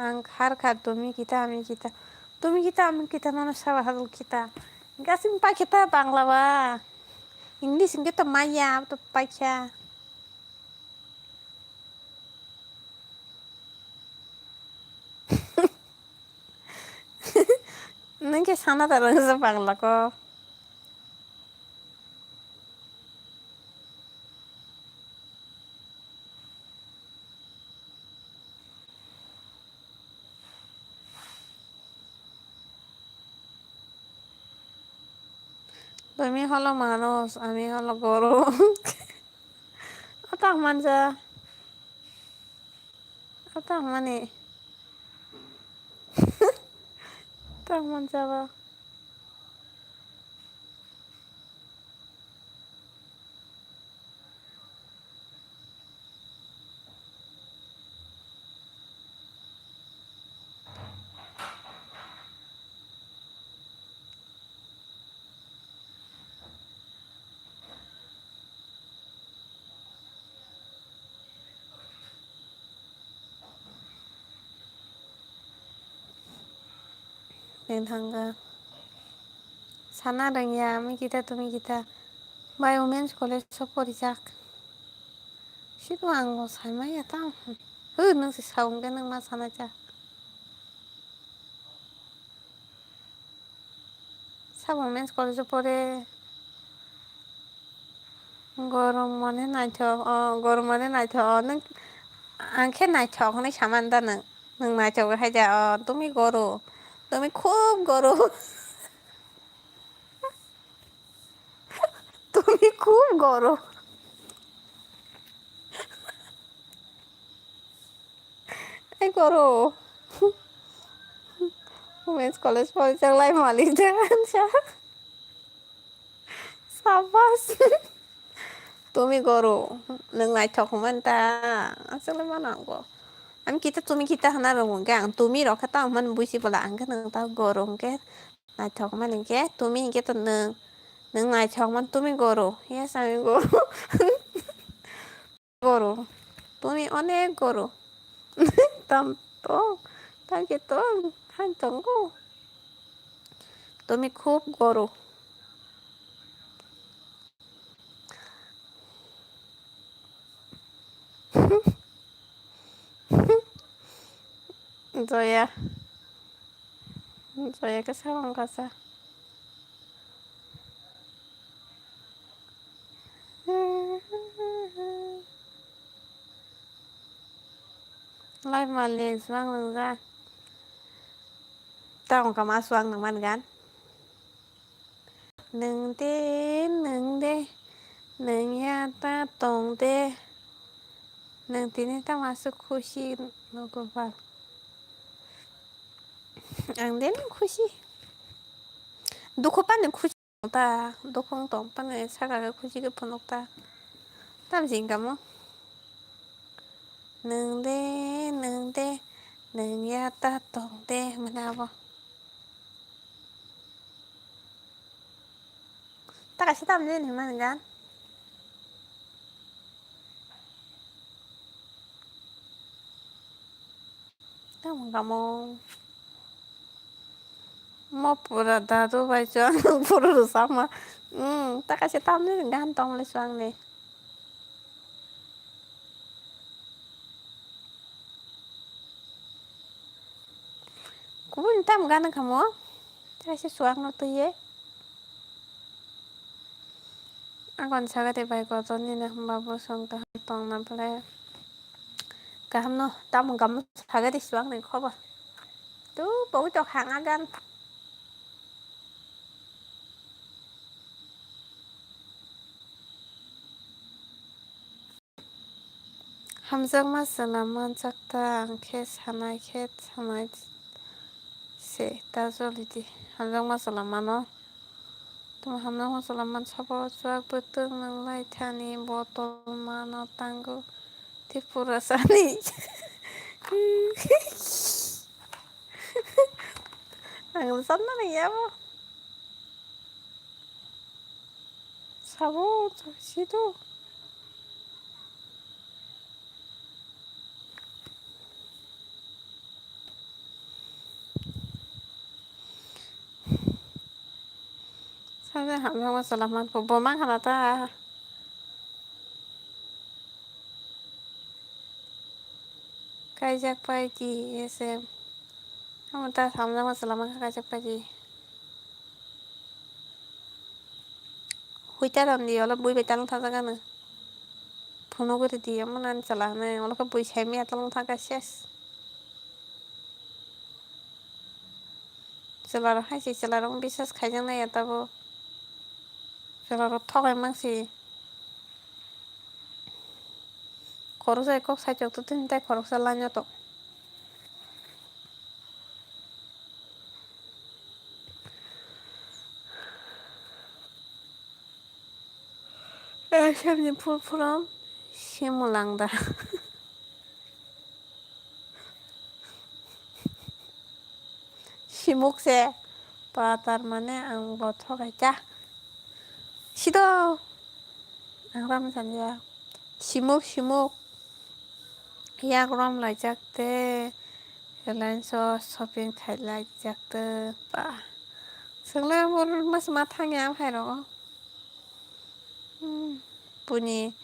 ang harka তুমি kita আমি kita তুমি kita আমি kita nana sabaharul kita gasim pa kita bangla ba English kita maya to pacha nangke sana tarang sa bangla ko তুমি হলো মানুষ, আমি হলো গরু। অত মজা, অত মানে tak menjawab. Tangga sana dong ya, mi kita tuh mi kita by women's college support jak situ anggo sama ya tau nung si saung kan nung mas sana aja sa women's college support গরম মনে নাই থ গরম মনে নাই থ nung আংখে নাই থ ওখানে সামান দা nung নাই থ হাই যা তুমি গরো তুমি খুব গরো তুমি খুব গরো এই গরো women's college পরিচালক লাই মালিক দেখান সাবাস তুমি করো neng নাইথকমান তা আসলে মানাঙ্গো আমি kita তুমি kita হানা রঙ গে তুমি রখা তা মান বুঝি বলা আঙ্গে neng তা গরম গে নাইথকমান গে তুমি গে তো neng নাইথকমান তুমি গরো yes আমি গরো গরো তুমি অনেক গরো তাম তো তাকে তো হান তঙ্গো তুমি খুব গরো জয়া জয়াকে সাবাং কাছা Lai malik suang nang ra tao ka ma suang nang man gan nâng đê nâng ya ta tong đê nâng tí nên ta ma su khushi no ko pa ang den khushi dukho pa ne khushi ta dukhong tong pa ne saka ga khushi ke ponok ta tam jing ka mo nâng đê nâng ya ta tong đê mana ba ta kasi tam den man gan tam ka mo mo pura da tu bai chuan pura ru sama ta kasi tam den gan tong le suang ne cũng tam gan ka mo ta kasi suang no tu ye Akon sagate bai ko to ni na babu song ta tong na ple ka ham no tam gam sagate suang ne khoba tu bố cho hàng agan hamjang ma salaman sakta angke sanai se ta joliti hamjang ma salamano tum hamjang ma salaman sabo chuak betung nang lai thani botol mano tango tipura sani ang san na ya mo sabo situ Sao hamjang ma salaman po bomang hanata kajak paji SM kamu tak hamjang ma salaman kajak paji huita ram di ola bui betang tha kana phono করে দি এমন আন চালা না ওলকে বই ছাইমি এতলং থাকা শেষ চালার হাইছি চালার বিশ্বাস খাইজাং না এতাবো Jelas thok sih. Korusai kok saya cok tuh tinta korusai lanyo tuh. Siapnya pul-pulam. Simulang dah. Simukse. Patar mana ang bothok aja. Sido. Ang ram sanja. Simuk. Yak ram lai jakte. Lanso shopping thai lai jakte. Bah. Senglah mas matangnya apa ya? Bunyi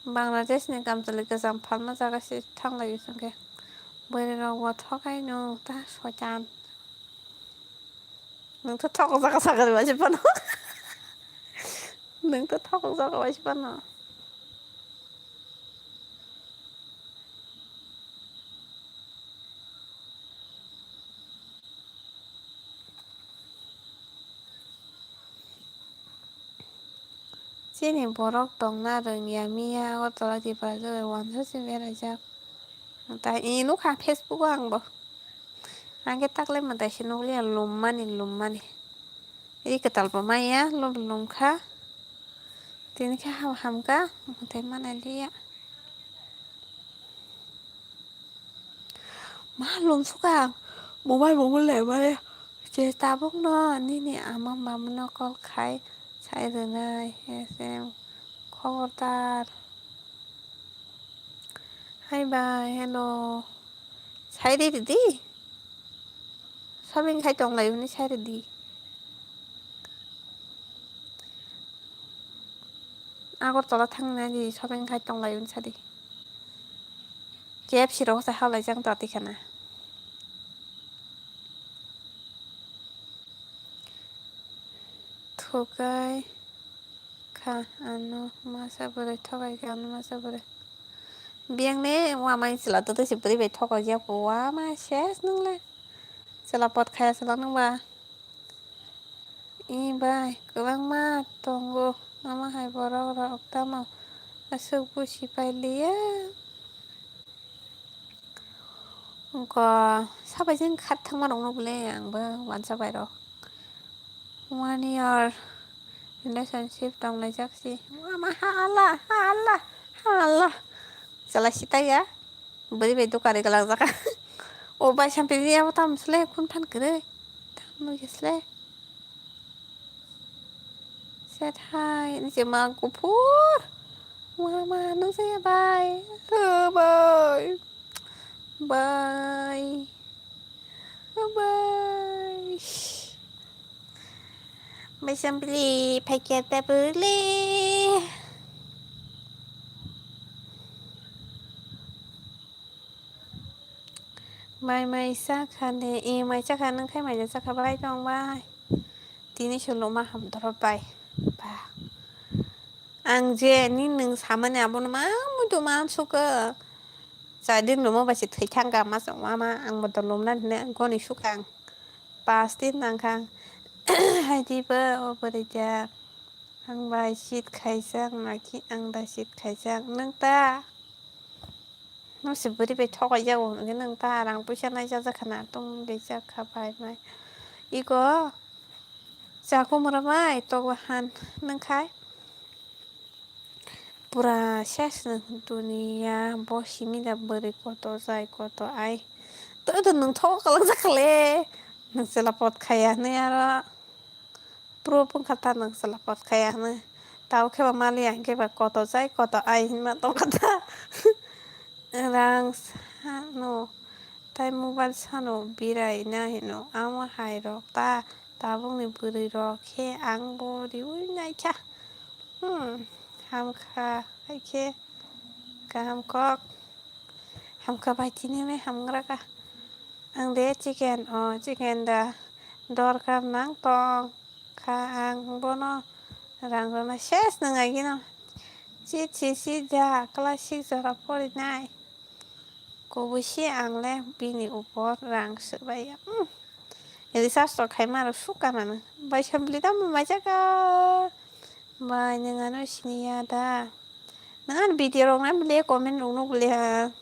Bangladeshनि गामसालि गोजाम फार्मा जागासि थांलायो जोंखे बोरै रावबो थगायनो दा सजान नोंथ' थगाव जागा सागारबासो फानो नोंथ' थगाव जागाबासो फानो जेनि बरक दंना रोङिया मिया अतला दिबा जोङो वानसो बेरायजा दा इनुखा फेसबुक आंबो आंगे ताकले मदायसे Nagaliya लुम्मानि Ikatal pa maya lum ka tin ka ham ka mate mana dia malum suka mobile le mare che tabok no ni ama mam no kol khai sai renai esem খবরদার হাই বাই হ্যালো সাইরে দিদি সবিং খাই টংলাই উনি সাইরে দি আগরতলা थांनानै सबिं खाय टंलाय उन सादि KFC ro sa halai jang tati kana थगाय ka anu masa बोरै थगाय ka anu masa बोरै बियांने वा मानसिला तो सिबरि बे थगाय जा वा मा सेस नंलाय सेला पट खाया सेला नंबा बाय गोबां मा दंगो मा हाय बरा अक्तामा असौ बुसि पाइलिया Ko sabayजों खार थांमा दं बोले आंबो वान जाबाय र' 1 year relationship दंलाय जाक्सि मा हाला जाला सिताया बोरै बाय दकारे गलां जाका ओ बाय सामपेरिया तामसले खुन फानगोरै तामनोगिसले सेट हाय निजे मा गुफुर मा नों जाया बाय बाय Sampai pakai apa boleh mai sakan mai sakan nang kai mai sakabai dong bai tini solo ma ham bai ang je ni nang samane abon ma mudu ma suka sadin lo mo basi thaichanga ma mama ang bodolom nan ne goni sukang pasti nangkang hadiba oberja ang bai sit khaijang naki ang da sit khaijang nang ta nó sẽ beri be thogay jago cái nang ta rang puisa nai ja khana tung de ja khabai mai iko jago mara mai to han nang khai pura ses dunia bosimi da beri koto zai koto ai to nang thog kalang ja khale nang sela pot khaya ne ara pro pun kata nang sela pot khaya ne tau kheba mali ang ke ba koto zai koto ai ma to kata rang no tai mobile sano birai na hino ama hai ro ta bong ni buri ro khe ang bo ri ui nai kha ham kha ai khe ka ham kha bai tini me ham ngra ka ang de chicken da dor ka nang tong kha ang bono rang ro na ses na ngai gino si ja classic zara pori nai Kobusi ang le bini upor rang sebaya jadi sastra khai maro suka mana bai sambli dam maja ka Mai nengano sini ada. Nengan video rong na beli komen rong no beli ha.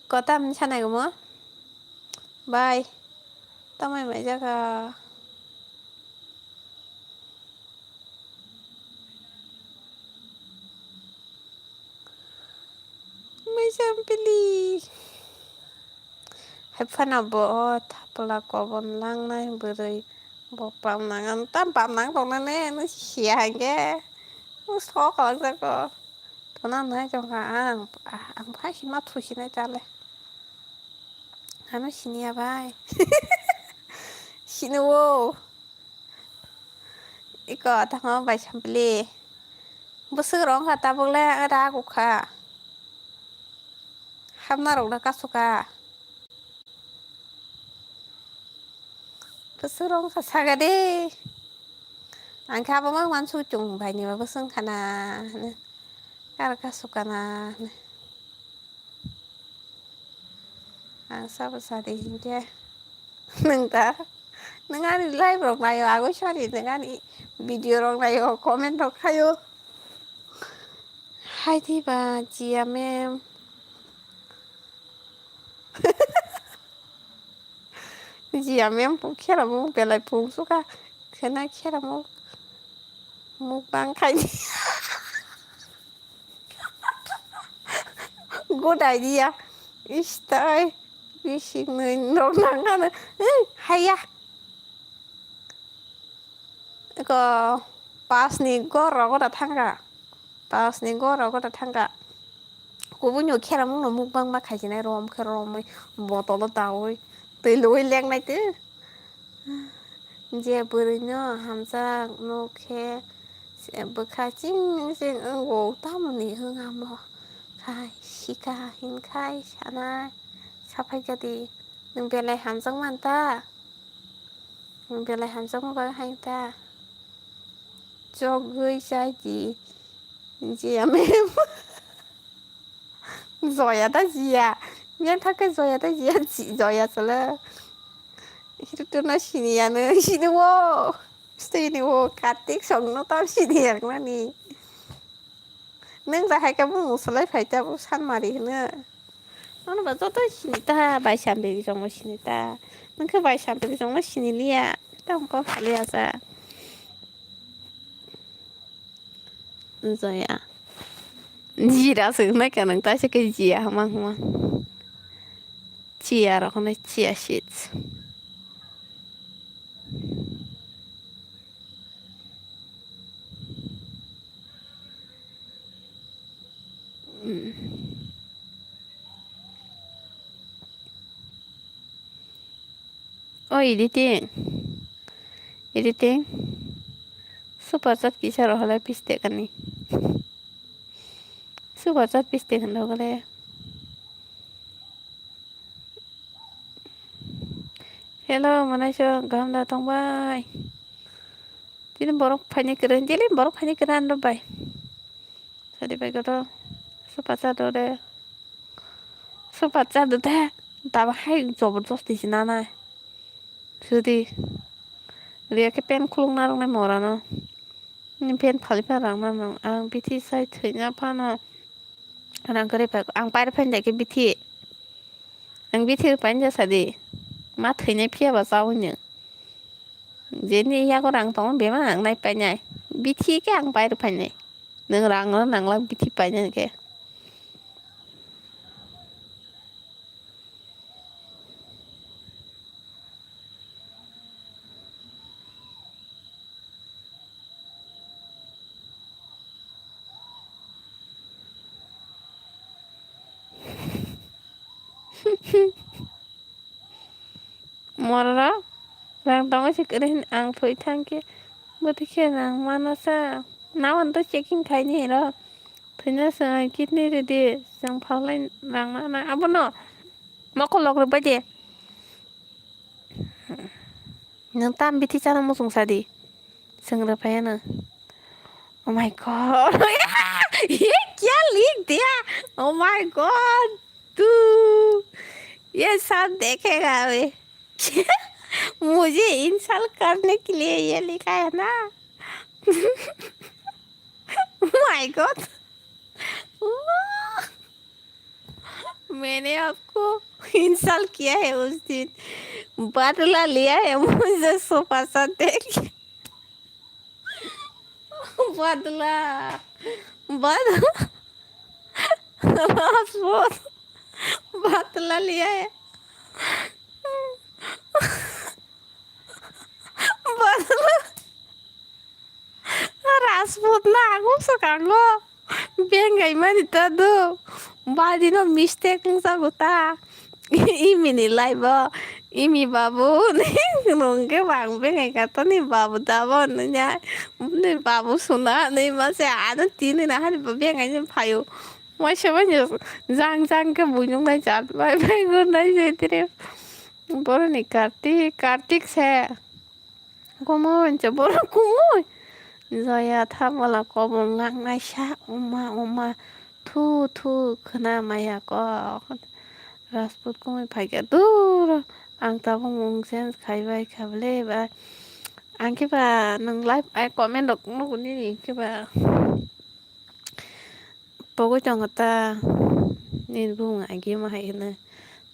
Kota sana mo. Bye. Tamai mai jaga. Mai sampili. Hai phana bo thapla kobon lang nai beri. Bo pam nangan tam pam nang tong na ne nó xia ge. Nó so ko sa ko. Tona nai jong ka ang phai si ma thu si nai ta le. Ano sini ya bye. Sini wo. Iko tang bai sampili. Bơ rong ka ta bơ le ada ku kha. Hamna rong da ka su ka. Bơ rong ka sa ga de. Ang kha ba mang man su chung bai ni ba bơ sung khana. Kar ka su kana. Ang sa ba sa de hin je. Nang ta. Nang ani live rong na yo ago shari nang ani video rong na yo comment rong kayo. Hai thi ba chia mem. Chia mem pu kera mu pe lai pu su ka. Khana kera mu. Mu bang khai. Good idea. Istai. Wishing người rong nang ana. Hay ya. Ko pas ni goro ko da thanga. Pas ni goro ko da thanga. Cô bố nhiều khe là muốn là mua băng mà khai này rồi khe rồi mới bỏ tao nó tao ấy từ lối lên này chứ giờ bữa nữa ham ra nó khe sẽ bữa khai chính sẽ ăn gỗ tao mà nỉ hương ham lo khai shika hin khai chana sắp hay cái gì đừng về lại ham giống anh ta đừng về lại ham giống với anh ta cho người sai gì em rồi à ta gì à miễn thắc cái rồi à ta gì chị rồi à sao itu na sini ya ne sini wo sini wo katik song nó tao sini ya mà ni neng ra hai cái mũ sợi phải ta bu san mà đi nữa nó bảo cho tôi sini ta bài sản bị trong sini ta neng cái bài sản bị trong sini lia tao không có phải lia sao rồi à gì đã xử mấy cái neng ta sẽ cái gì à mà chia rồi con này chia shit Oh editing super chat kisah roh lah piste kan ni super chat piste kan roh le hello mana syo gam datang bay jadi borok phani keren jadi borok phani keren ro bay sadi bay goto super chat do de super chat do ta ta ba hai jobardasti sinana sudi ria ke pen khulung na rong na mora no ni pen phali pa rang na no ang biti sai thina pa no rang kare pa ang pa pen de ke biti ang biti pa ja sadi ma thina phia ba saw ni jeni ya ko rang tong be ma ang nai pa nyai biti ke ang pa pa ni nang rang no nang la biti pa nya ke mora rang tong si keren ang phoi thang ke bati khe nang mana sa nawan to checking khai ni ro thina sa kidney re de sang phalai rang na abono ma ko lok ba de nang tam biti chana mo sung sa di sang ra pa na oh my god ये क्या लिख दिया oh my god तू ये सब देखेगा वे मुझे इंसल्ट करने के लिए ये लिखा है ना। माय गॉड, मैंने आपको इंसल्ट किया है उस दिन, बदला लिया है मुझे सोफा सा देख के। बदला, बदला, बदला लिया है, बदला। Rasput na aku sekarang biar nggak iman itu tuh badi no mistake ng saguta imi nilai bo imi babu nih nungke bang biar kata nih babu tabo nih nih babu suna nih masih ada tini nah hari biar nggak iman payu masih banyak jang jang ke bunyi nggak cat bye bye good night jadi baru nih kartik kartik saya kamu mencoba kamu Zaya thamala kobong ngang nai sha oma thu khana maya ko rasput ko mai phai ka dur ang ta bong sen khai bai khable ba ang ke ba nang live ai comment dok no ni ke ba pogo chang ta ni bu ngai ge ma hai na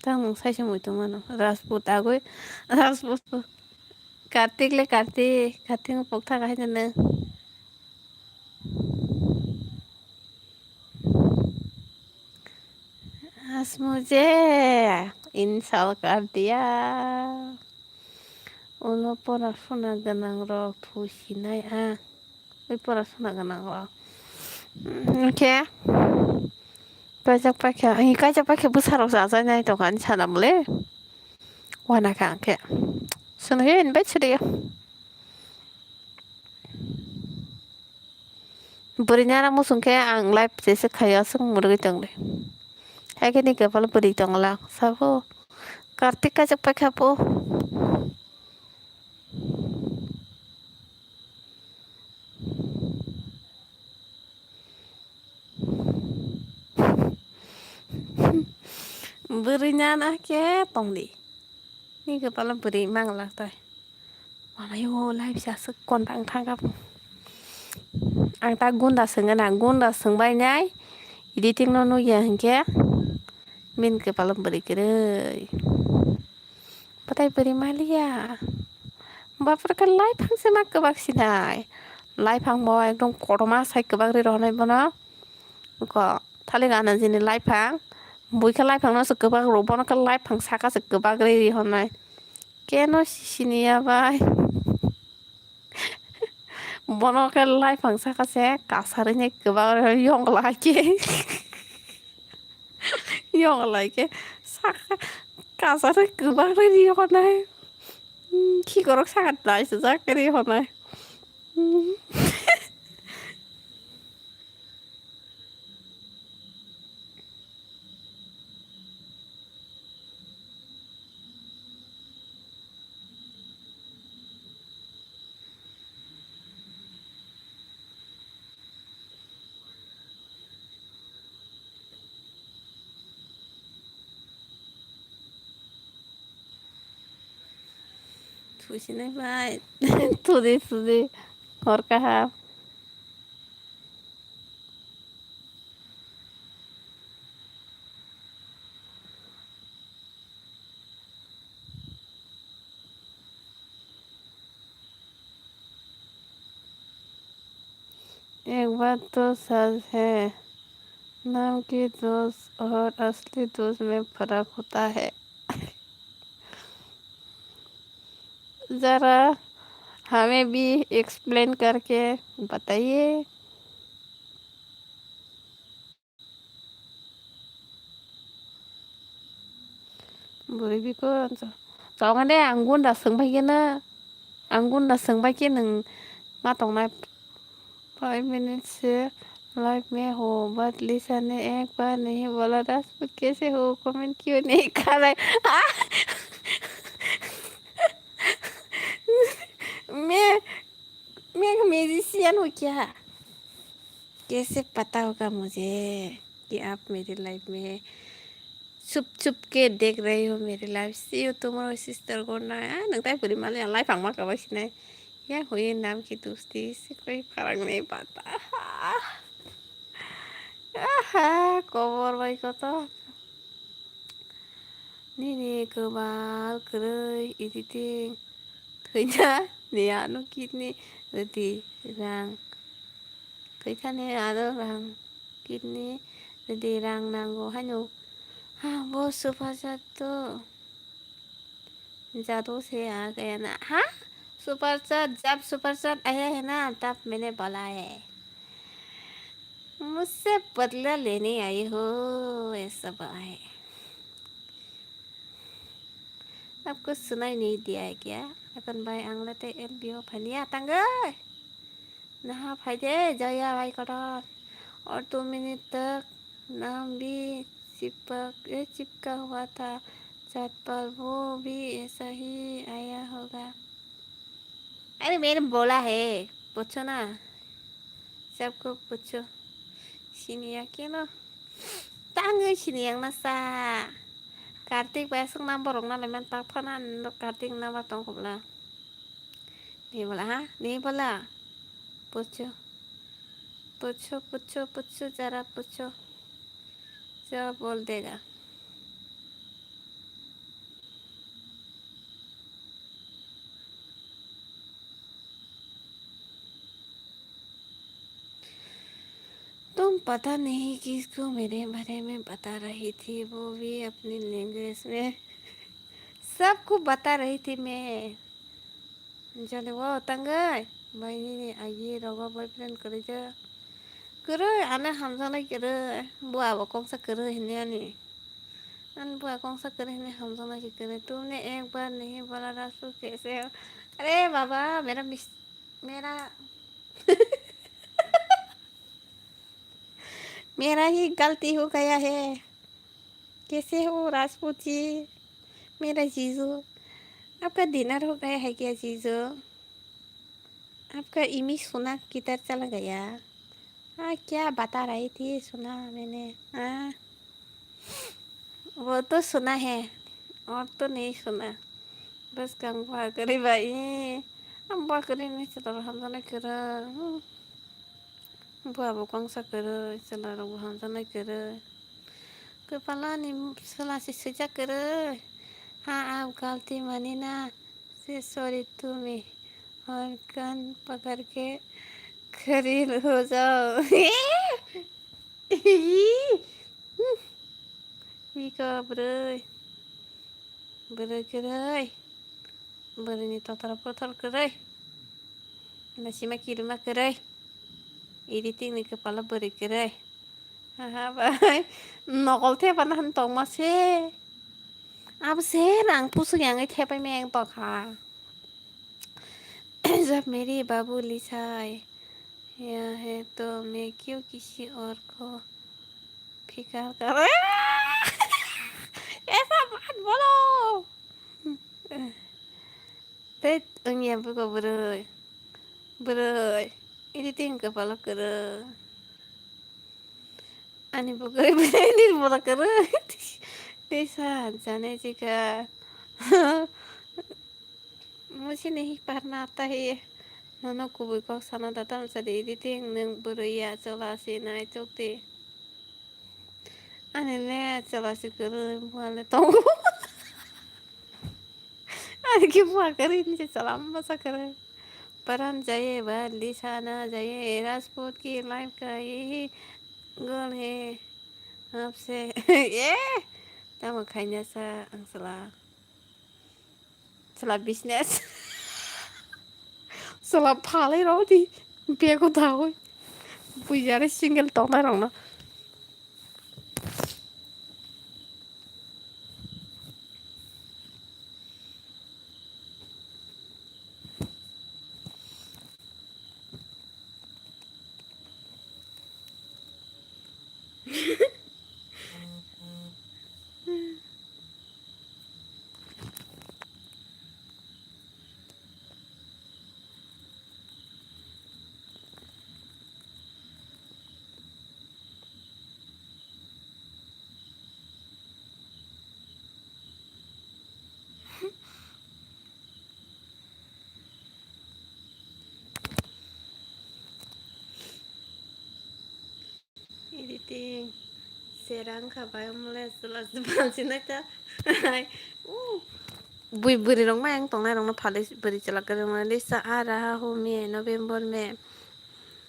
tang nang sai se moi to man rasput agoi rasput kartik le kartik pok tha ka na Has मुझे insult कर दिया ulo pernah ganang rok tusinay uy pernah ganang rok oke kajak pakai besar saja nih itu kan sana boleh wana kan kayak sunahin baca dia berinya namu sungke ang live sesi kayak sung murid deh kayak ni kepala beri lah sabo kartik kajak pakai apa berinya nah ke tong di ni kepala beri mang lah tay mama yo live sesi kontak tangkap ang ta gunda sengbai nyai editing no ya hingga min kepala beri kere patai beri malia baper kan live hang semak kebak sinai live hang mau ekdom korma sai kebak ri rohnai bana ko thale gana jini live hang bui ka live hang no se kebak ro bana ka live hang saka se kebak ri honai keno sinia bai bana ka live hang saka se kasar ni kebak yong lagi yong lagi saka kasar kebak ri honai khi có rắc sát lại sự giác cái đi hôm nay खुशी नहीं भाई तुझे और कहा एक बात तो सच है नाम की दोस्त और असली दोस्त में फर्क होता है जरा हमें भी एक्सप्लेन करके बताइए बुरी भी को tao deh anggun dah seng bagian na anggun dah seng bagian neng matong na 5 minutes से लाइव में हो बट लिसा ने एक बार नहीं बोला राजपूत कैसे हो कमेंट क्यों नहीं कर रहे मैं मैं एक म्यूजिशियन हूँ क्या कैसे पता होगा मुझे कि आप मेरी लाइफ में छुप छुप के देख रही हो मेरी लाइफ सी हो तुम और सिस्टर को ना नंग ताई पूरी माले लाइफ आंग मार बस नहीं या हुई नाम की दोस्ती इससे कोई फर्क नहीं पड़ता खबर भाई को तो nih kebal kerei editing kerja nih anu kini jadi rang kerja nih ada rang kini jadi rang nanggo hanya bos super satu jatuh से आ गया ना हाँ सुपर चैट जब सुपर चैट आया है ना तब मैंने बोला है मुझसे बदला लेने आई हो ऐसा बोला है आपको सुनाई नहीं दिया है क्या अपन भाई आंगलते एल बियो फनिया तंगे नहा फायदे जया भाई करा और 2 मिनट तक नाम भी चिपका हुआ था चैट पर वो भी ऐसा ही आया होगा अरे मैंने बोला है पूछो ना सबको पूछो सिनिया क्यों tangan sini yang nasa kartik besok nampak orang lain tak pernah kartik nama tongkol lah nih bola ha nih bola पूछो पूछो पूछो पूछो जरा पूछो जब बोल देगा तुम पता नहीं किसको मेरे बारे में बता रही थी वो भी अपनी लैंग्वेज में सबको बता रही थी मैं जले वो तंगय बहिनी ने आइए रवा बॉयफ्रेंड करे जा करे आने हमसा नहीं करे बुआ वो कौन सा करे हिन्ने आने अन बुआ कौन सा करे हिन्ने हमसा नहीं करे तुमने एक बार नहीं बोला रासू कैसे हो अरे बाबा मेरा मेरा ही गलती हो गया है कैसे हो राजपूत जी मेरा जीजू आपका डिनर हो गया है क्या जीजू आपका इमेज सुना किधर चला गया हाँ क्या बता रही थी सुना मैंने हाँ वो तो सुना है और तो नहीं सुना बस काम करे भाई हम करे नहीं चला हम जाने करा बुआ कौन सा करे चला हम जाने करे kepala nih selasi sejak करे हाँ आप गलती मानी ना से सॉरी तुम्हें और कान पकड़ के खरीद हो जाओ Wika berai berai kerai berai ni total kerai nasi maki rumah kerai editing ni kepala berai kerai haha bye nokol the panahan tong ma se अब से रंग पुसु yang थे पे मैं तो खा जब मेरी बाबू लिसाई यह है तो मैं क्यों किसी और को फिकर कर ऐसा मत बोलो Tết ông nhà với cô bơ rơi ini ting kepala kere ani bukai ini bola kere desa जाने जगह मुझे नहीं पढ़ना आता है nono kubu ko sana datang sa di editing neng beruya coba si naik cokti ani le coba si kere muale tong ani ki mual kere ini salam masa kere परम जाइए बाहर लिसाना जाइए राजपूत की लाइफ का यही गोल है आपसे ये tama kanya sa ang sala business sala phale ro đi bia ko tao bây giờ đấy single tao nói rằng nó editing serang kabai mulai selas balsin aja hai bui buri rong mayang tongnai rong na phale buri chalak kare mulai sa आ रहा हूँ मैं नवंबर में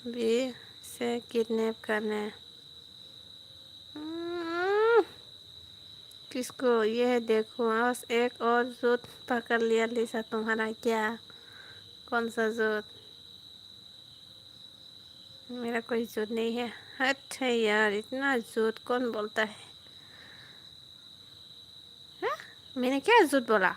भी से किडनैप करने किसको ये देखो बस एक और जूत पकड़ लिया लिसा तुम्हारा क्या कौन सा जूत मेरा कोई जूत नहीं है अच्छा यार इतना झूठ कौन बोलता है हाँ? मैंने क्या झूठ बोला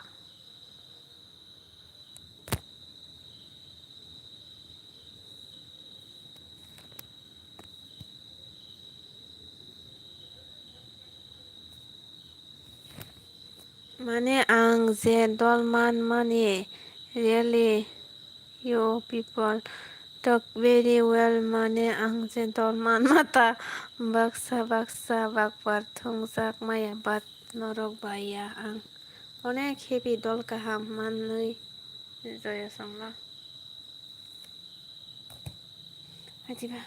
माने आं जे दलमान माने really you people talk very well माने आं जे दलमान माता baksa baksa bakbar थंजाक माया bat नरक बाया आं अनेक हेपि दल गाहाम मानै जया संला अजीबा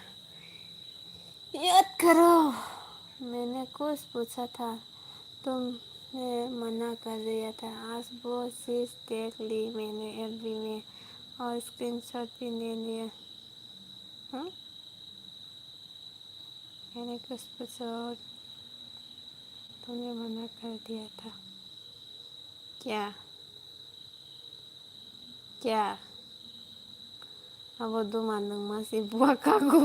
याद करो मैंने कुछ पूछा था तुमने मना कर दिया था आज वो चीज देख ली मैंने एलबी में और स्क्रीनशॉट भी ले लिया मैंने कुछ पूछा और तुमने मना कर दिया था क्या क्या अब दो मानदों मासी बुआ कागो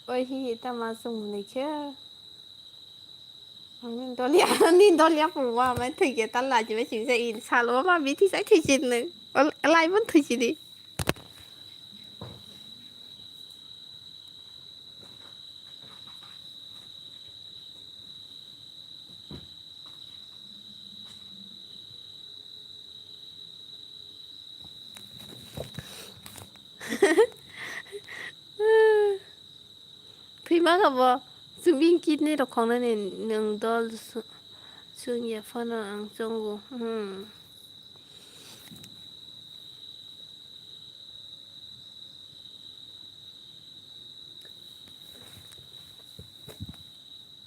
वही तमासुम नहीं Mình tôi lia nên tôi lia phụ mà mấy thầy kia ta lại chỉ mấy chuyện gì sao lúa mà biết thì sẽ thì chuyện nữa lại vẫn thì gì đi thì mà gặp vợ sự biến kín này được không nên nương đó sự nghiệp phân ở ăn trong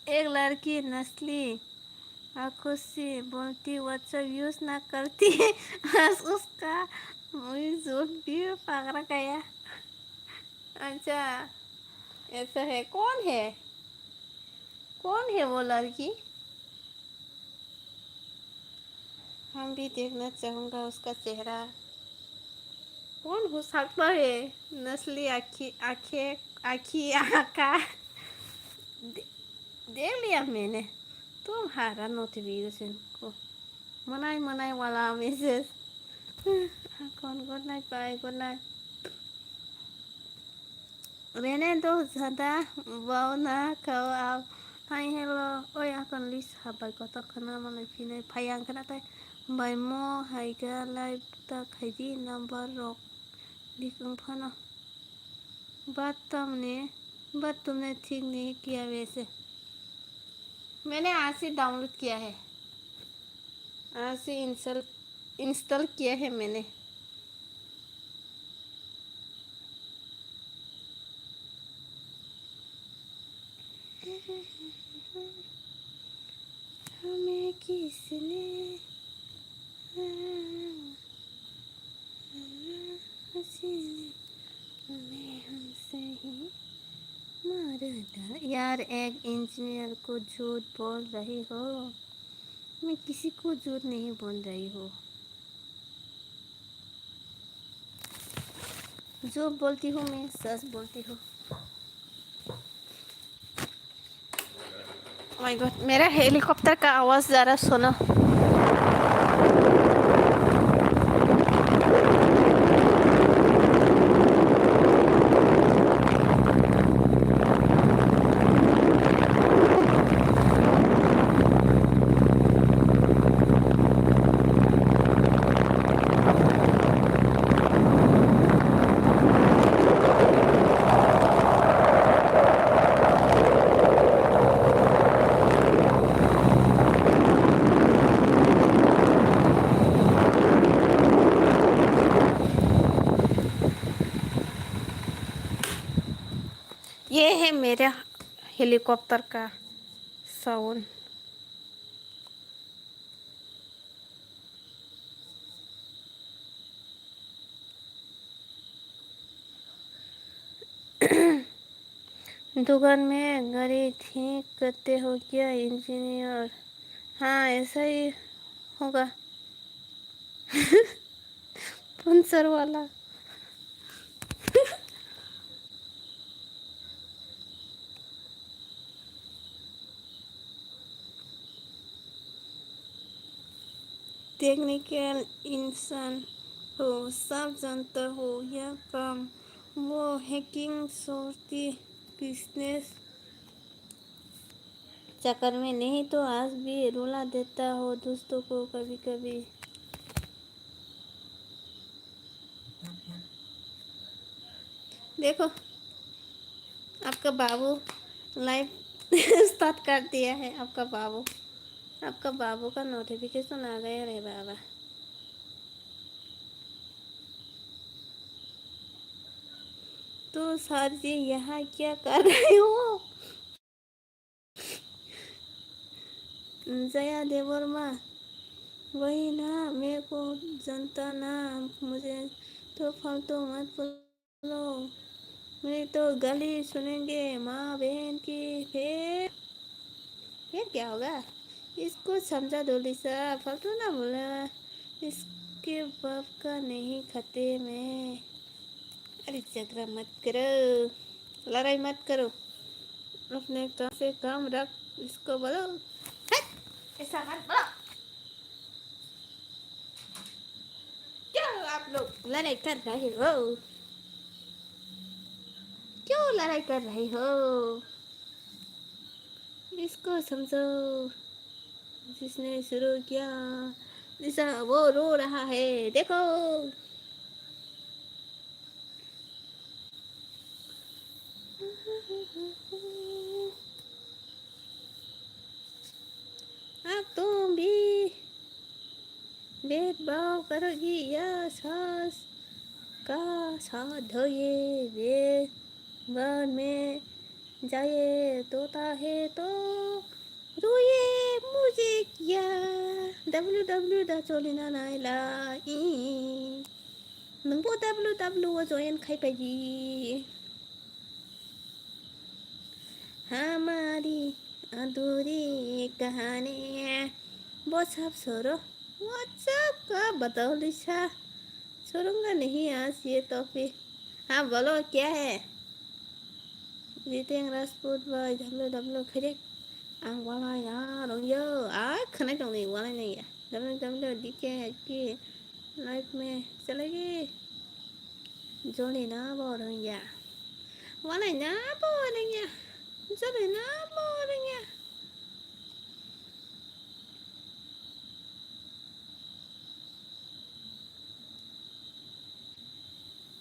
एक लड़की नस्ली आंखों से बोलती व्हाट्सएप यूज ना करती बस उसका मुझे जोक भी पकड़ा गया अच्छा ऐसा है कौन है वो लड़की हम भी देखना चाहूँगा उसका चेहरा कौन हो सकता है नस्ली आखी आखे आखी आका देख लिया मैंने तुम्हारा नोटिफिकेशन को मनाई वाला मैसेज कौन गुड नाइट बाय गुड नाइट रहने दो ज़्यादा बावना kau आप हाय हेलो ओए akan lis habai kotor kena malai pinai payang kena tay bai mo haiga live ta khaidi number rok लिखूं फना बात तुमने ठीक नहीं किया वैसे मैंने आज से डाउनलोड किया है आज से इंस्टॉल किया है मैंने हमें किसने हमसे ही मार डाला यार एक इंजीनियर को झूठ बोल रही हो मैं किसी को झूठ नहीं बोल रही हूँ जो बोलती हूँ मैं सच बोलती हूँ माय गॉड मेरा हेलीकॉप्टर का आवाज़ ज़रा सुनो ये है मेरा हेलीकॉप्टर का साउंड। दुकान में गाड़ी ठीक करते हो क्या इंजीनियर? हाँ, ऐसा ही होगा। पंचर वाला। टेक्निकल इंसान हो, सब जानता हो यह काम। वो हैकिंग सोचती बिजनेस चक्कर में, नहीं तो आज भी रुला देता हो दोस्तों को कभी कभी। देखो, आपका बाबू लाइव स्टार्ट कर दिया है। आपका बाबू का नोटिफिकेशन आ गया रे बाबा। तो सर जी यहाँ क्या कर रहे हो? जया देवर्मा, वही ना, मेरे को जनता ना, मुझे तो फालतू मत बोलो, मेरी तो गाली सुनेंगे माँ बहन की। फिर क्या होगा? इसको समझा दो लिसा, फालतू ना बोला। इसके बाप का नहीं खाते मैं। अरे झगड़ा मत करो, लड़ाई मत करो, अपने काम से काम रख। इसको बोलो ऐसा मत बोलो। क्यों आप लोग लड़ाई कर रहे हो? क्यों लड़ाई कर रहे हो? इसको समझो, जिसने शुरू किया। निशा वो रो रहा है, देखो। आप तुम भी भेदभाव करोगी या सास का साथ धोए वे बाद में जाए तोता है तो रोए मुझे क्या। www दा चोलिना नाइला नंबो www जोयन खाई पाई हमारी अधूरी कहानी। वो सब छोड़ो, वो सब का बताओ लिसा, छोड़ूंगा नहीं आज ये तो फिर। हाँ बोलो क्या है? Riting Rasput với www ăn qua lại đó đâu dơ khả năng trong này qua lại này www đi ke kia like me sẽ lấy cái chỗ này nó bò rồi nha, qua này nó bò đây nha, chỗ này nó bò đây nha.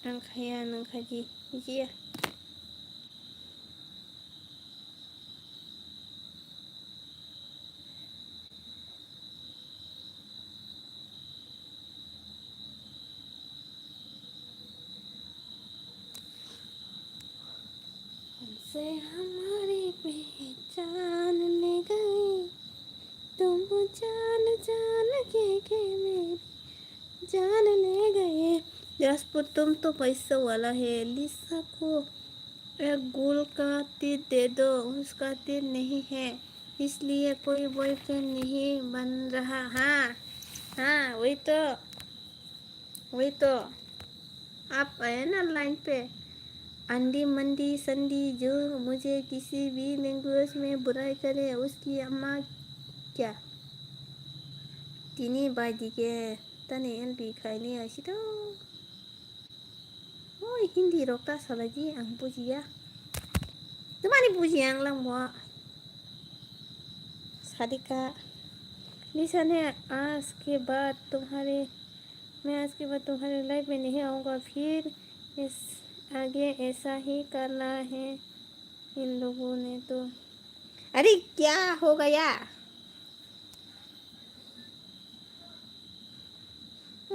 Ăn khai gì gì. से हमारी पहचान ले गई तुम, जान जान के मेरी जान ले गए। राजपूत तुम तो पैसा वाला है, लिसा को एक गोल का तीर दे दो। उसका तीर नहीं है इसलिए कोई बॉयफ्रेंड नहीं बन रहा। हाँ हाँ वही तो आप आए ना लाइन पे। अंडी मंडी संडी जो मुझे किसी भी लैंग्वेज में बुराई करे उसकी अम्मा क्या तिनी बादिके तने एलबी खाइने आसितो। ओइ हिंदी रोकता सालाजी आं बुजिया, तुम्हारी बुजिया आं लंबा सादिका। लिसा ने आज के बाद तुम्हारे लाइफ में नहीं आऊँगा फिर। इस आगे ऐसा ही करना है इन लोगों ने तो। अरे क्या हो गया?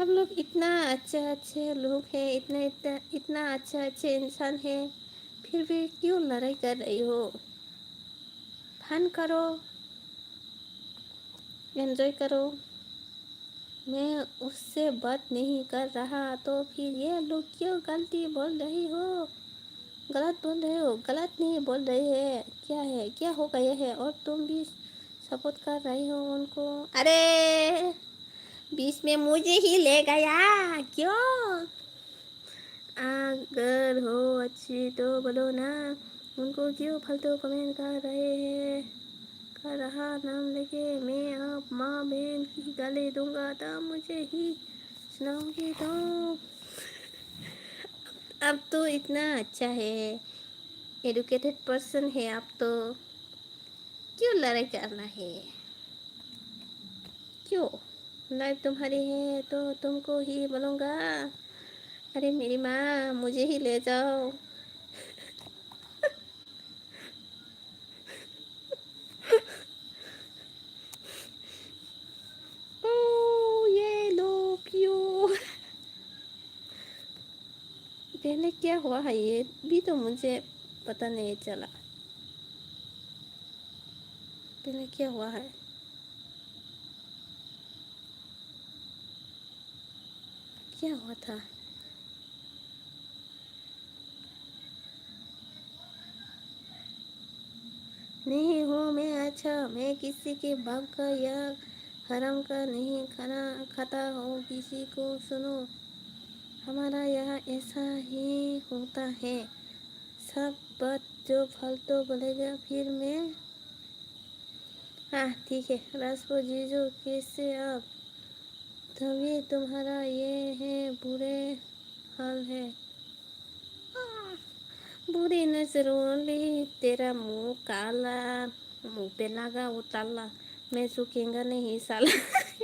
आप लोग इतना अच्छे लोग हैं, इतना अच्छा अच्छे इंसान हैं, फिर भी क्यों लड़ाई कर रही हो? फन करो, एंजॉय करो। मैं उससे बात नहीं कर रहा तो फिर ये लोग क्यों गलती बोल रही हो? गलत बोल रहे हो? गलत नहीं बोल रहे हैं। क्या है, क्या हो गया है? और तुम भी सपोर्ट कर रही हो उनको। अरे बीच में मुझे ही ले गया क्यों? अगर हो अच्छी तो बोलो ना, उनको क्यों फालतू कमेंट कर रहे हैं? कर रहा नाम लेके मैं अब माँ बहन की गाली दूंगा तो मुझे ही सुनाऊंगी तो। अब तो इतना अच्छा है, एडुकेटेड पर्सन है अब तो, क्यों लड़ाई करना है? क्यों? लाइफ तुम्हारी है तो तुमको ही बोलूँगा। अरे मेरी माँ मुझे ही ले जाओ। ओ ये लो क्यों? पहले क्या हुआ है ये भी तो मुझे पता नहीं चला। पहले क्या हुआ है? क्या हुआ था? नहीं हूँ मैं अच्छा, मैं किसी के बाप का या हराम का नहीं खाना खाता हूँ किसी को। सुनो, हमारा यहाँ ऐसा ही होता है। सब बात जो फालतू बोलेगा फिर मैं। हाँ ठीक है राजपूत जीजू, कैसे आप? तभी तुम्हारा ये है बुरे हाल है। बुरी नजर वाली, तेरा मुंह काला, मुंह पे लगा वो ताला, मैं झुकेंगा नहीं साला।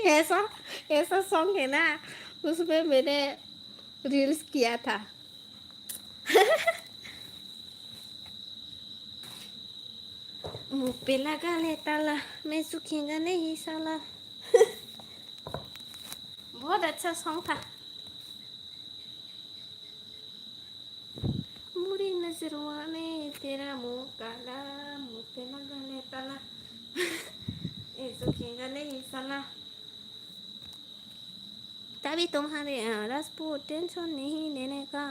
ऐसा ऐसा सॉन्ग है ना, उसमें मैंने रील्स किया था। मुंह पे लगा ले ताला, मैं झुकेंगा नहीं साला। बहुत अच्छा सॉन्ग था। बुरी नजर वाले, तेरा मुंह काला, मुंह पे लगा ले ताला, मैं झुकेंगा नहीं साला। तभी तुम्हारे राजपूत टेंशन नहीं लेने का।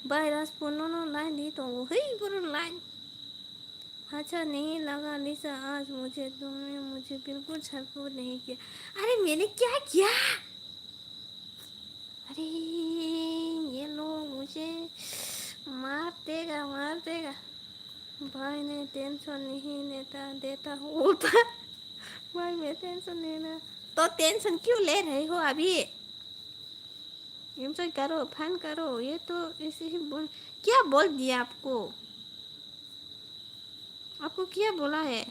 भाई राजपूत नो लाइन दी तो वही बुरा लाइन। अच्छा नहीं लगा लिसा आज मुझे, तुमने मुझे बिल्कुल सपोर्ट नहीं किया। अरे मैंने क्या किया? अरे ये लोग मुझे मार देगा। भाई ने टेंशन नहीं लेता देता होता। भाई मैं टेंशन लेना तो टेंशन क्यों ले रहे हो अभी? एंजॉय करो, फन करो। ये तो ऐसे ही बोल, क्या बोल दिया आपको? आपको क्या बोला है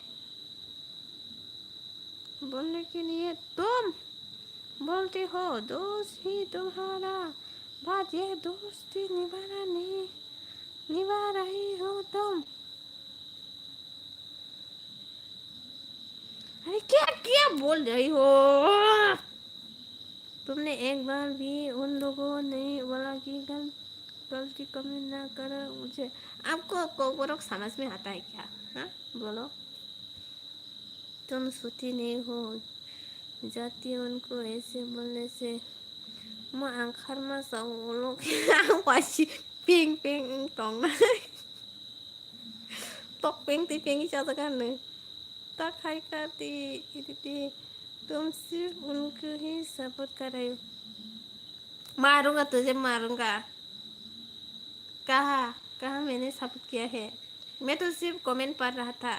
बोलने के लिए? तुम बोलते हो दोस्त ही तुम्हारा, बात ये दोस्ती निभाना नहीं, निभा रही हो तुम। अरे क्या क्या बोल रही हो? तुमने एक बार भी उन लोगों ने बोला कि गलती कमी ना करो मुझे। आपको कोबरक समझ में आता है क्या? हाँ बोलो। तुम सूती नहीं हो जाती उनको ऐसे बोलने से। मैं आंखर में सब लोग वाशी पिंग पिंग टोंग तो पिंग ती पिंग चाहता करने तो खाई करती इतनी। तुम सिर्फ उनको ही सपोर्ट कर रहे हो। मारूंगा तुझे मारूंगा। कहा, कहा मैंने सपोर्ट किया है? मैं तो सिर्फ कमेंट पढ़ रहा था।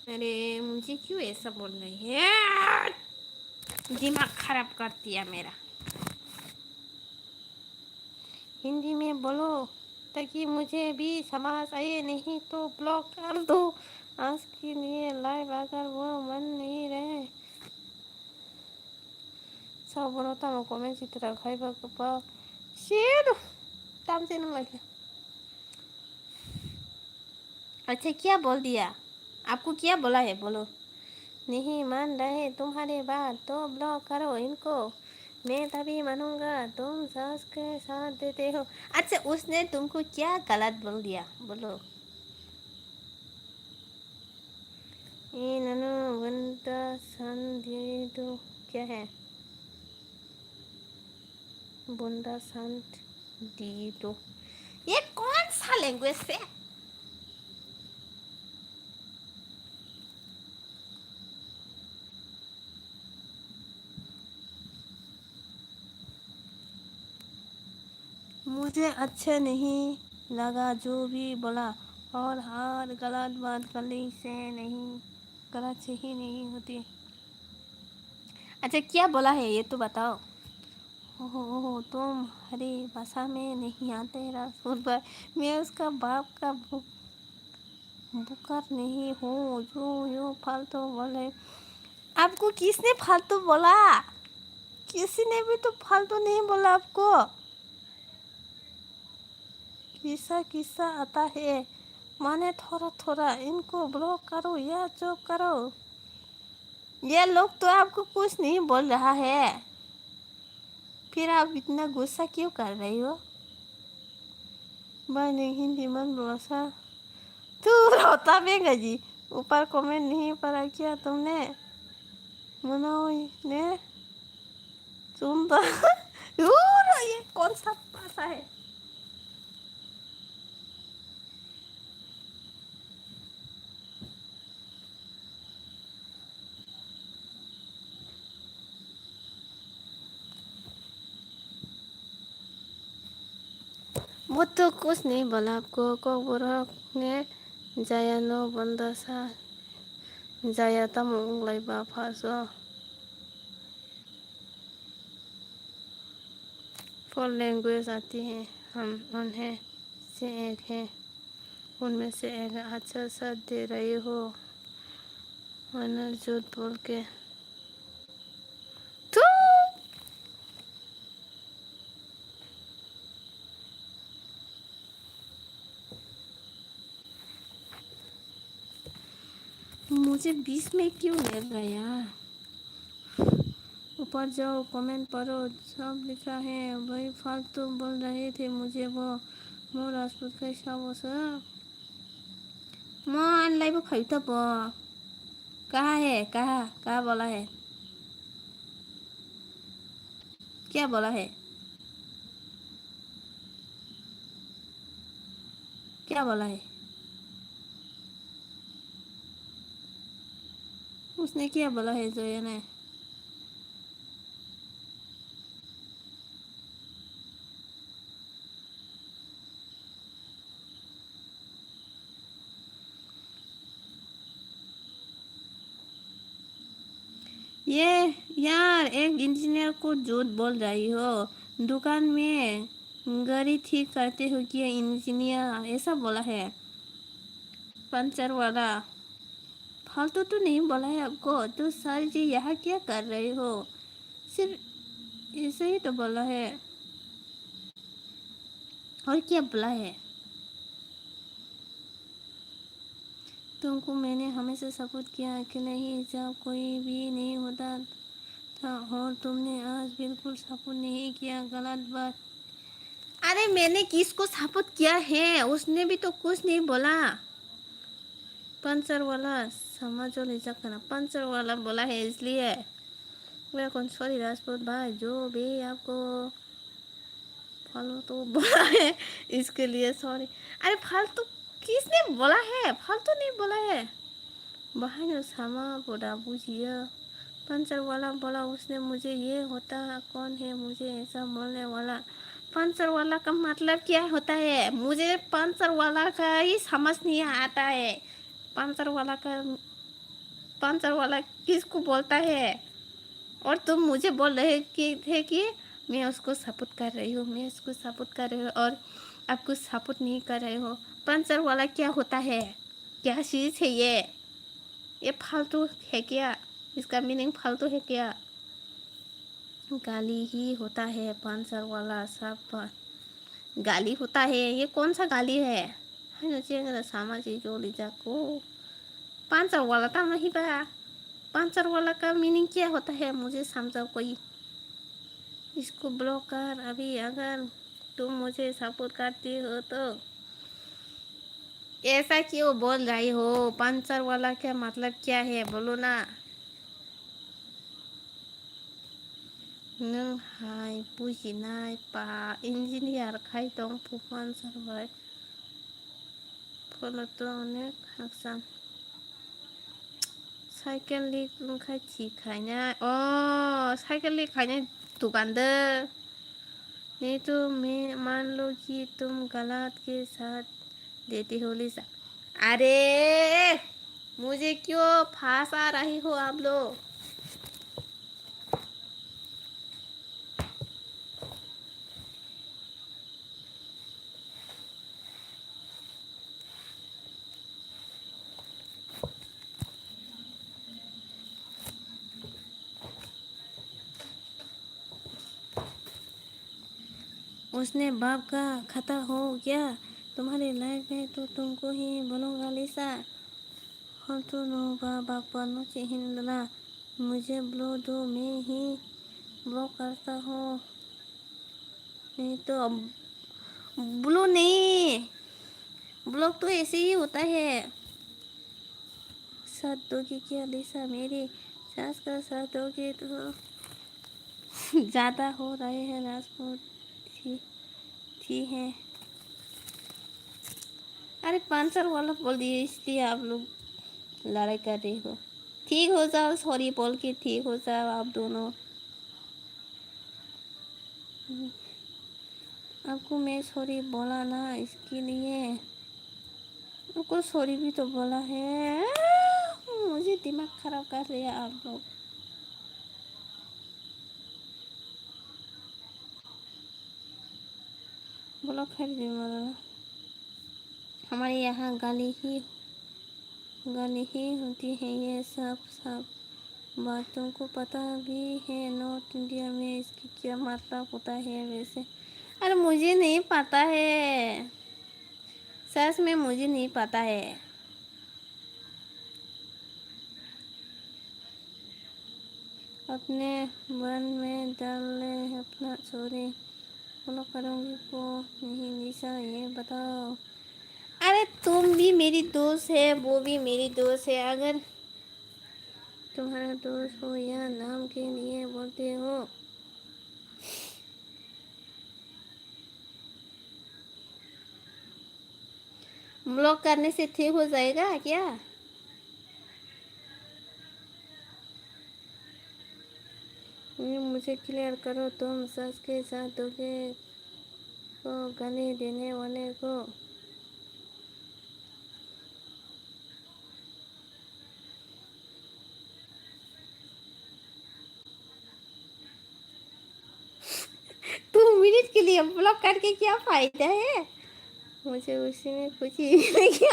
अरे मुझे क्यों ऐसा बोल रही है? दिमाग खराब कर दिया मेरा। हिंदी में बोलो ताकि मुझे भी समझ आए, नहीं तो ब्लॉक कर दो। आज के लिए लाइव अगर वो मन नहीं रहे सब बोलता मैं कमेंट चित्र खाइबा कपा शेर तम से नहीं लगे। अच्छा क्या बोल दिया? आपको क्या बोला है बोलो? नहीं मान रहे तुम्हारे बात तो ब्लॉक करो इनको, मैं तभी मानूंगा तुम सास के साथ देते हो। अच्छा उसने तुमको क्या गलत बोल दिया बोलो? ये ननु बंदा संधि तो क्या है? बंदा संत दी तो ये कौन सा लैंग्वेज है? मुझे अच्छा नहीं लगा जो भी बोला, और हर गलत बात गली से नहीं, गलत से ही नहीं होती। अच्छा क्या बोला है ये तो बताओ। ओहो तुम हरी भाषा में नहीं आते राजपूत भाई। मैं उसका बाप का बुकर नहीं हूँ जो यो फालतू बोले। आपको किसने फालतू बोला? किसी ने भी तो फालतू नहीं बोला आपको। किस्सा किस्सा आता है माने थोड़ा थोड़ा, इनको ब्लॉक करो या चुप करो। ये लोग तो आपको कुछ नहीं बोल रहा है, फिर आप इतना गुस्सा क्यों कर रही हो? भाई नहीं हिंदी मन बोला। तू रोता भी गजी। ऊपर कमेंट नहीं पढ़ा क्या तुमने? मनोई ने तुम तो ये कौन सा भाषा है? वो तो कुछ नहीं बोला आपको। को बुरा ने जाया नो बंदा सा जाया तम लाइबा फासो। फोर लैंग्वेज आती हैं, हम उन्हें से एक है, उनमें से एक अच्छा साथ दे रही हो वरना झूठ बोल के। तो मुझे 20 में क्यों ले गया? ऊपर जाओ कमेंट पढ़ो, सब लिखा है। भाई फालतू बोल रहे थे मुझे वो मो राजपूत कैसा वो सर मो ऑनलाइन वो खरीदा वो कहाँ है? कहाँ कहाँ बोला है? क्या बोला है? क्या बोला है? उसने क्या बोला है जोया ने? ये यार एक इंजीनियर को झूठ बोल रही हो। दुकान में गाड़ी ठीक करते हो कि इंजीनियर ऐसा बोला है पंचर वाला। फालतू तो नहीं बोला है आपको। तो सर जी यहाँ क्या कर रहे हो? सिर्फ ऐसे ही तो बोला है, और क्या बोला है? तुमको मैंने हमेशा सपोर्ट किया कि नहीं जब कोई भी नहीं होता था, और तुमने आज बिल्कुल सपोर्ट नहीं किया, गलत बात। अरे मैंने किसको सपोर्ट किया है? उसने भी तो कुछ नहीं बोला। पंचर वाला समझो नहीं सकता ना, पंचर वाला बोला है इसलिए। मेरा कौन सॉरी राजपूत भाई, जो भी आपको फालतू तो बोला है इसके लिए सॉरी। अरे फालतू किसने बोला है? फालतू नहीं बोला है। बहन सामा बोला बुझिए। पंचर वाला बोला उसने मुझे, ये होता कौन है मुझे ऐसा बोलने वाला? पंचर वाला का मतलब क्या होता है? मुझे पंचर वाला का ही समझ नहीं आता है। पंचर वाला का पंचर वाला किसको बोलता है? और तुम मुझे बोल रहे कि थे कि मैं उसको सपोर्ट कर रही हूँ, मैं उसको सपोर्ट कर रही हूँ, और आप कुछ सपोर्ट नहीं कर रहे हो। पंचर वाला क्या होता है? क्या चीज़ है ये फालतू है क्या? इसका मीनिंग फालतू है क्या? गाली ही होता है पंचर वाला सब। गाली होता है? ये कौन सा गाली है? सामाजिक जोड़ी जाको पंचर वाला था नहीं बा। पंचर वाला का मीनिंग क्या होता है मुझे समझाओ कोई। इसको ब्लॉक कर अभी, अगर तुम मुझे सपोर्ट करती हो तो। ऐसा क्यों बोल रही हो? पंचर वाला क्या मतलब क्या है, बोलो ना। नों हाय बुजिनाय पा इन्जिनियार खाय दं पंचर बाय फलथ' अनेक हाक्सान साइकेल लिखाय थिखायनाय साइकेल लिखायनाय दुकानदो नहीं तो मैं मान लो कि तुम गलत के साथ देती हो लिसा। अरे मुझे क्यों फंसा रही हो आप लोग? उसने बाप का खाता हो गया तुम्हारी लाइफ में तो तुमको ही बोलूँगा लिसा। हम तो नो बाप पनो चिहिंदना मुझे ब्लॉक दो मैं ही ब्लॉक करता हूँ। नहीं तो अब ब्लू नहीं, ब्लॉक तो ऐसे ही होता है। साथ दोगे क्या लिसा? मेरी सास का साथ दोगे तो ज़्यादा हो रहे हैं राजपूत थी, थी है। अरे पांचर वाला बोल दिए इसलिए आप लोग लड़ाई कर रही हो। ठीक हो जाओ, सॉरी बोल के ठीक हो जाओ आप दोनों। आपको मैं सॉरी बोला ना, इसके लिए आपको सॉरी भी तो बोला है। मुझे दिमाग खराब कर लिया आप लोग। बोलो खैर दिमाग हमारे यहाँ गाली ही होती है ये सब बात तुमको पता भी है। नॉर्थ इंडिया में इसकी क्या मतलब होता है वैसे? अरे मुझे नहीं पता है, सच में मुझे नहीं पता है। अपने मन में डाल ले अपना चोरी फॉलो करूँगी को नहीं निशा ये बताओ। अरे तुम भी मेरी दोस्त है, वो भी मेरी दोस्त है। अगर तुम्हारा दोस्त हो या नाम के लिए बोलते हो। ब्लॉक करने से ठीक हो जाएगा क्या? मुझे क्लियर करो, तुम सच के साथ दोगे को गाली देने वाले को? दो मिनट के लिए ब्लॉक करके क्या फायदा है? मुझे उसी में खुशी मिलेगी।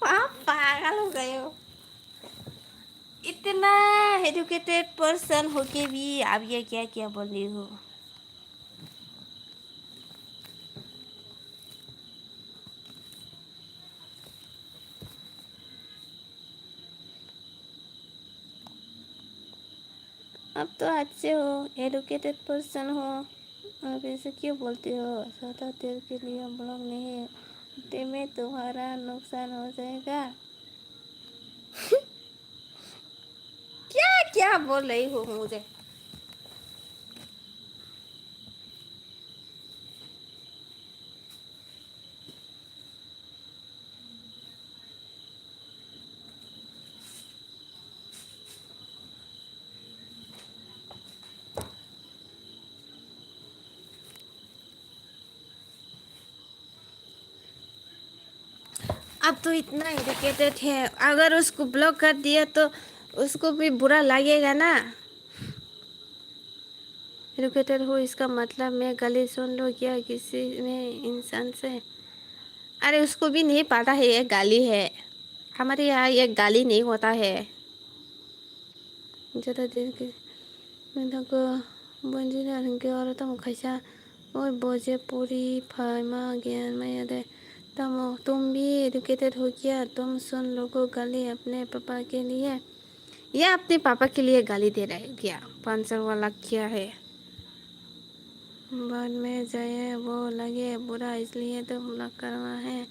आप पागल हो गए हो। इतना एजुकेटेड पर्सन होके भी आप ये क्या क्या बोल रही हो? अब तो अच्छे हो, एजुकेटेड पर्सन हो, आप ऐसे क्यों बोलते हो? ज़्यादा देर के लिए ब्लॉक नहीं होते में तुम्हारा नुकसान हो जाएगा। क्या क्या बोल रही हो मुझे? अब तो इतना एजुकेटेड है, अगर उसको ब्लॉक कर दिया तो उसको भी बुरा लगेगा ना। एजुकेटेड हो इसका मतलब मैं गली सुन लो क्या किसी में इंसान से? अरे उसको भी नहीं पता है ये गाली है। हमारे यहाँ ये गाली नहीं होता है। ज़्यादा देर के को बंजिना के और तुम खैसा और बोझे पूरी फाइमा ज्ञान में याद है। तुम भी एजुकेटेड हो क्या? तुम सुन लोगों गाली अपने पापा के लिए या अपने पापा के लिए गाली दे रहे हो क्या? पांचर वाला क्या है? बाद में जाए वो लगे बुरा इसलिए तो ब्लॉक करना है।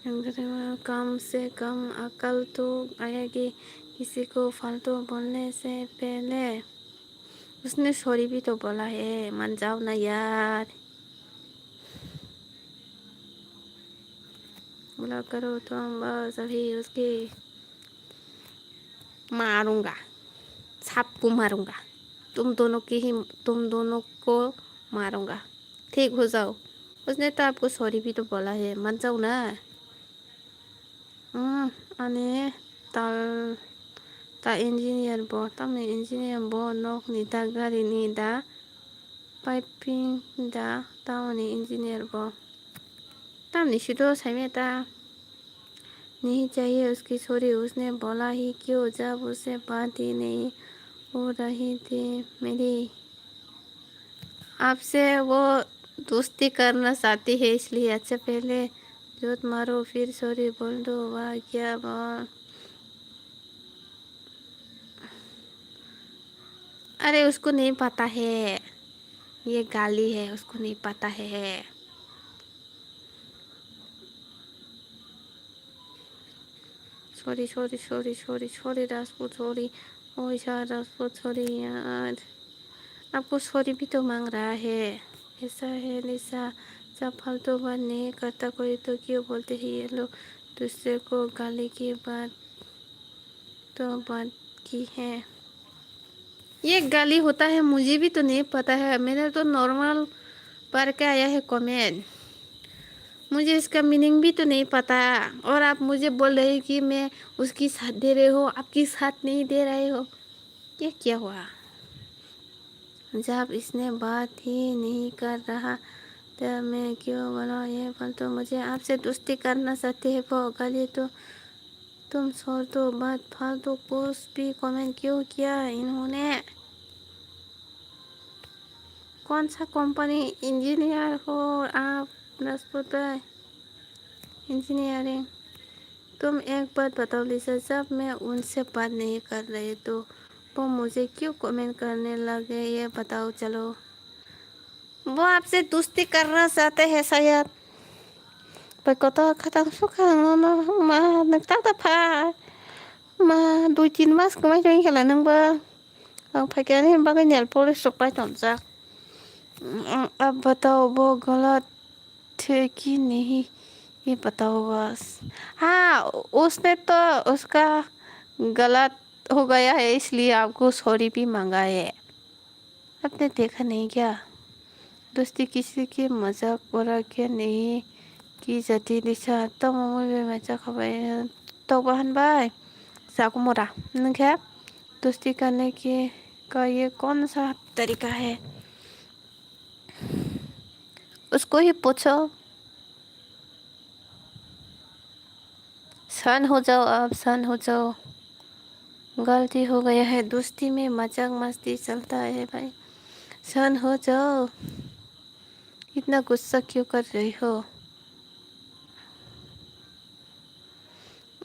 कम से कम अकल तो आएगी किसी को फालतू बोलने से पहले। उसने सॉरी भी तो बोला है, मान जाओ ना यार। बोला करो तुम बस, अभी उसकी मारूंगा, सबको मारूंगा, तुम दोनों को मारूंगा, ठीक हो जाओ। उसने तो आपको सॉरी भी तो बोला है, मान जाओ ना। अनि ता इंजीनियर बो, तमने इंजीनियर बो नोक नि दा गाड़ी नि दा पाइपिंग दा तामने इंजीनियर बो। तमने शुद्ध सही था, नहीं चाहिए उसकी सॉरी। उसने बोला ही क्यों जब उसे बात ही नहीं हो रही थी मेरी आपसे। वो दोस्ती करना चाहती है इसलिए। अच्छा पहले जोत मारो फिर सॉरी बोल दो। वाह क्या बोल। अरे उसको नहीं पता है, ये गाली है, उसको नहीं पता है। Sorry sorry sorry sorry sorry Rajput sorry. ओइसा राजपूत सॉरी यार, आपको सॉरी भी तो मांग रहा है। ऐसा है निशा, जब फालतू बात नहीं करता कोई तो क्यों बोलते हैं ये लोग दूसरे को गाली की बात तो बात की है। ये गाली होता है मुझे भी तो नहीं पता है, मैंने तो नॉर्मल पढ़ के आया है कमेंट, मुझे इसका मीनिंग भी तो नहीं पता। और आप मुझे बोल रहे हैं कि मैं उसकी साथ दे रहे हो, आपकी साथ नहीं दे रहे हो, ये क्या हुआ। जब इसने बात ही नहीं कर रहा तब मैं क्यों बोला ये फालतू। मुझे आपसे दोस्ती करना चाहते हैं वो गाली तो तुम छोड़ दो बात फालतू। पोस्ट भी कमेंट क्यों किया इन्होंने। कौन सा कंपनी इंजीनियर हो आप राजपूत इंजीनियरिंग। तुम एक बात बताओ लिसा, जब मैं उनसे बात नहीं कर रही तो वो मुझे क्यों कमेंट करने लगे ये बताओ। चलो वो आपसे दोस्ती करना चाहते हैं शायद। Berkata kadang suka ma nagtata pa ma 2-3 मास कमाई जोई खेला नंग बा phải cái này ba cái nhà police sụp bay tổng ra। अब बताओ वो गलत थे कि नहीं ये बताओ बस। हाँ उसने तो उसका गलत हो गया है इसलिए आपको सॉरी भी मांगा है। आपने देखा नहीं क्या, दोस्ती किसी के मजाक उड़ा के नहीं की जाती लिसा। तो मम्मी मजा खबर तो बहन भाई साकू मोरा नंगे दोस्ती करने के का ये कौन सा तरीका है, उसको ही पूछो। सन हो जाओ, अब सन हो जाओ, गलती हो गया है। दोस्ती में मजाक मस्ती चलता है भाई, सन हो जाओ। इतना गुस्सा क्यों कर रही हो।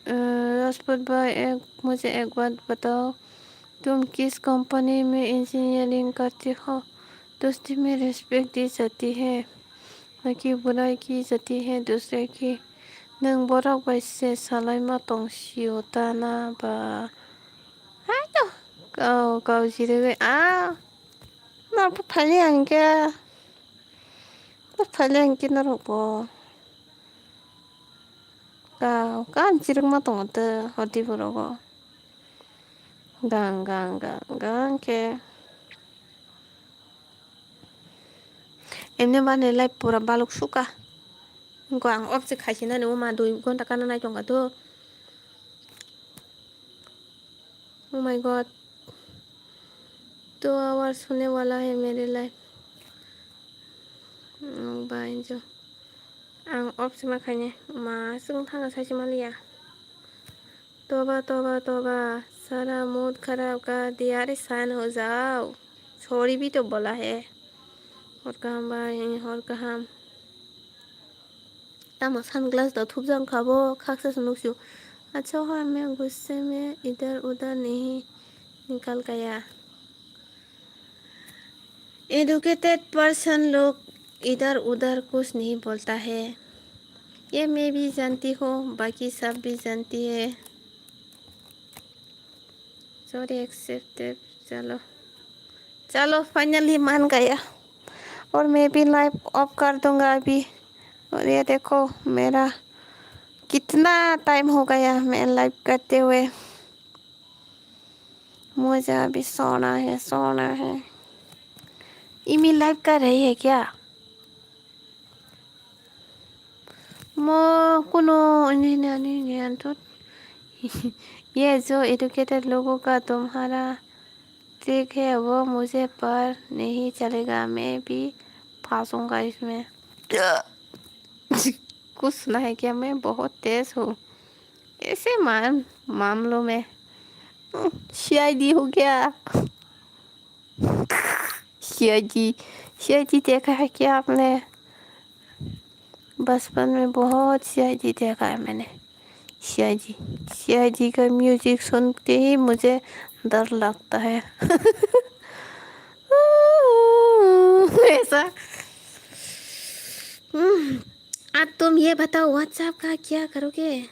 राजपूत भाई मुझे एक बात बताओ, तुम किस कंपनी में इंजीनियरिंग करती हो। दोस्ती में रिस्पेक्ट दी जाती है न कि बुराई की जाती है दूसरे की। नों बराव बायसे सालायमा तंसियो दाना बा हायो गाव गाव जिरे आ 나 빨리 안 게. 빨리 안 끼느라고. 깐 지륵마 동어때 어디 보라고. के एमने बाने लाइ पूरा बालक सुका इनको आं अब से खाइसे ना वो मा 2 घंटा काना नाइ चंगा तो ओ माय गॉड 2 आवर्स होने वाला है मेरे लाइफ। बाय जो आं अब से मा खाइने मा जों थांगा साइसे मालिया। तोबा तोबा तोबा सारा मूड खराब कर दिया। अरे सान हो जाओ, सॉरी भी तो बोला है। और कहाँ भाई और कहाँ तम सनग्लास दा थूप जाम खाबो खाक्सा सुनुक्सु। अच्छा हुआ मैं गुस्से में इधर उधर नहीं निकल गया। एडुकेटेड पर्सन लोग इधर उधर कुछ नहीं बोलता है, ये मैं भी जानती हूँ, बाकी सब भी जानती है। Sorry accepted. चलो चलो फाइनली मान गया। और मैं भी लाइव ऑफ कर दूंगा अभी। और ये देखो मेरा कितना टाइम हो गया मैं लाइव करते हुए। मुझे अभी सोना है, सोना है। इमी लाइव कर रही है क्या? मो कुनो नहीं तो ये जो एजुकेटेड लोगों का तुम्हारा ट्रिक है वो मुझे पर नहीं चलेगा। मैं भी फंसूंगा इसमें। कुछ सुना है क्या? मैं बहुत तेज हूँ ऐसे मामलों में। शायद हो गया। शायद देखा है क्या आपने? बचपन में बहुत शायद देखा है मैंने। शायद का म्यूजिक सुनते ही मुझे डर लगता है। ऐसा। अब तुम ये बताओ व्हाट्सएप का क्या करोगे?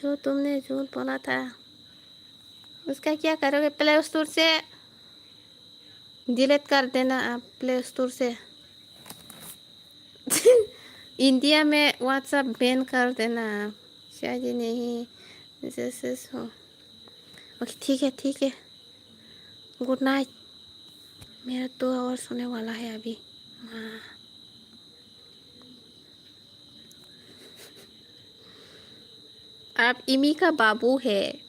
जो तुमने झूठ बोला था उसका क्या करोगे? प्ले स्टोर से डिलीट कर देना आप, प्ले स्टोर से। इंडिया में व्हाट्सएप बैन कर देना आप। शायद नहीं जैसे हो। ओके ठीक है। Good night. मेरा 2 आवर सोने वाला है अभी। हाँ। आप इमी का बाबू है,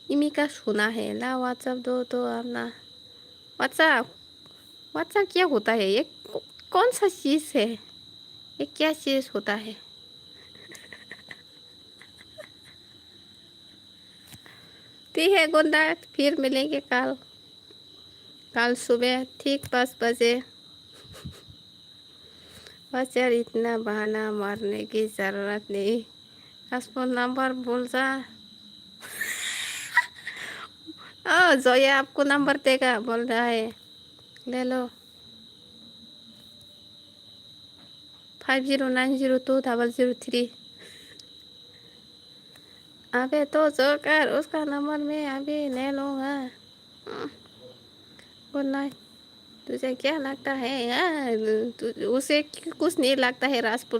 इमी का सुना है ना। व्हाट्सएप दो तो आप ना। व्हाट्सएप व्हाट्सएप क्या होता है ये? कौन सा चीज़ है ये? क्या चीज़ होता है? ठीक है, गुड नाइट। फिर मिलेंगे कल सुबह ठीक 5 बजे। बस यार इतना बहाना मारने की ज़रूरत नहीं। पासपोर्ट नंबर भूल जा। जोया आपको नंबर देगा बोल रहा है, ले लो। 50902003। अबे तो जो कर उसका नंबर मैं अभी ले लूँगा। Good night. तुझे क्या लगता है यार? उसे कुछ नहीं लगता है राजपूत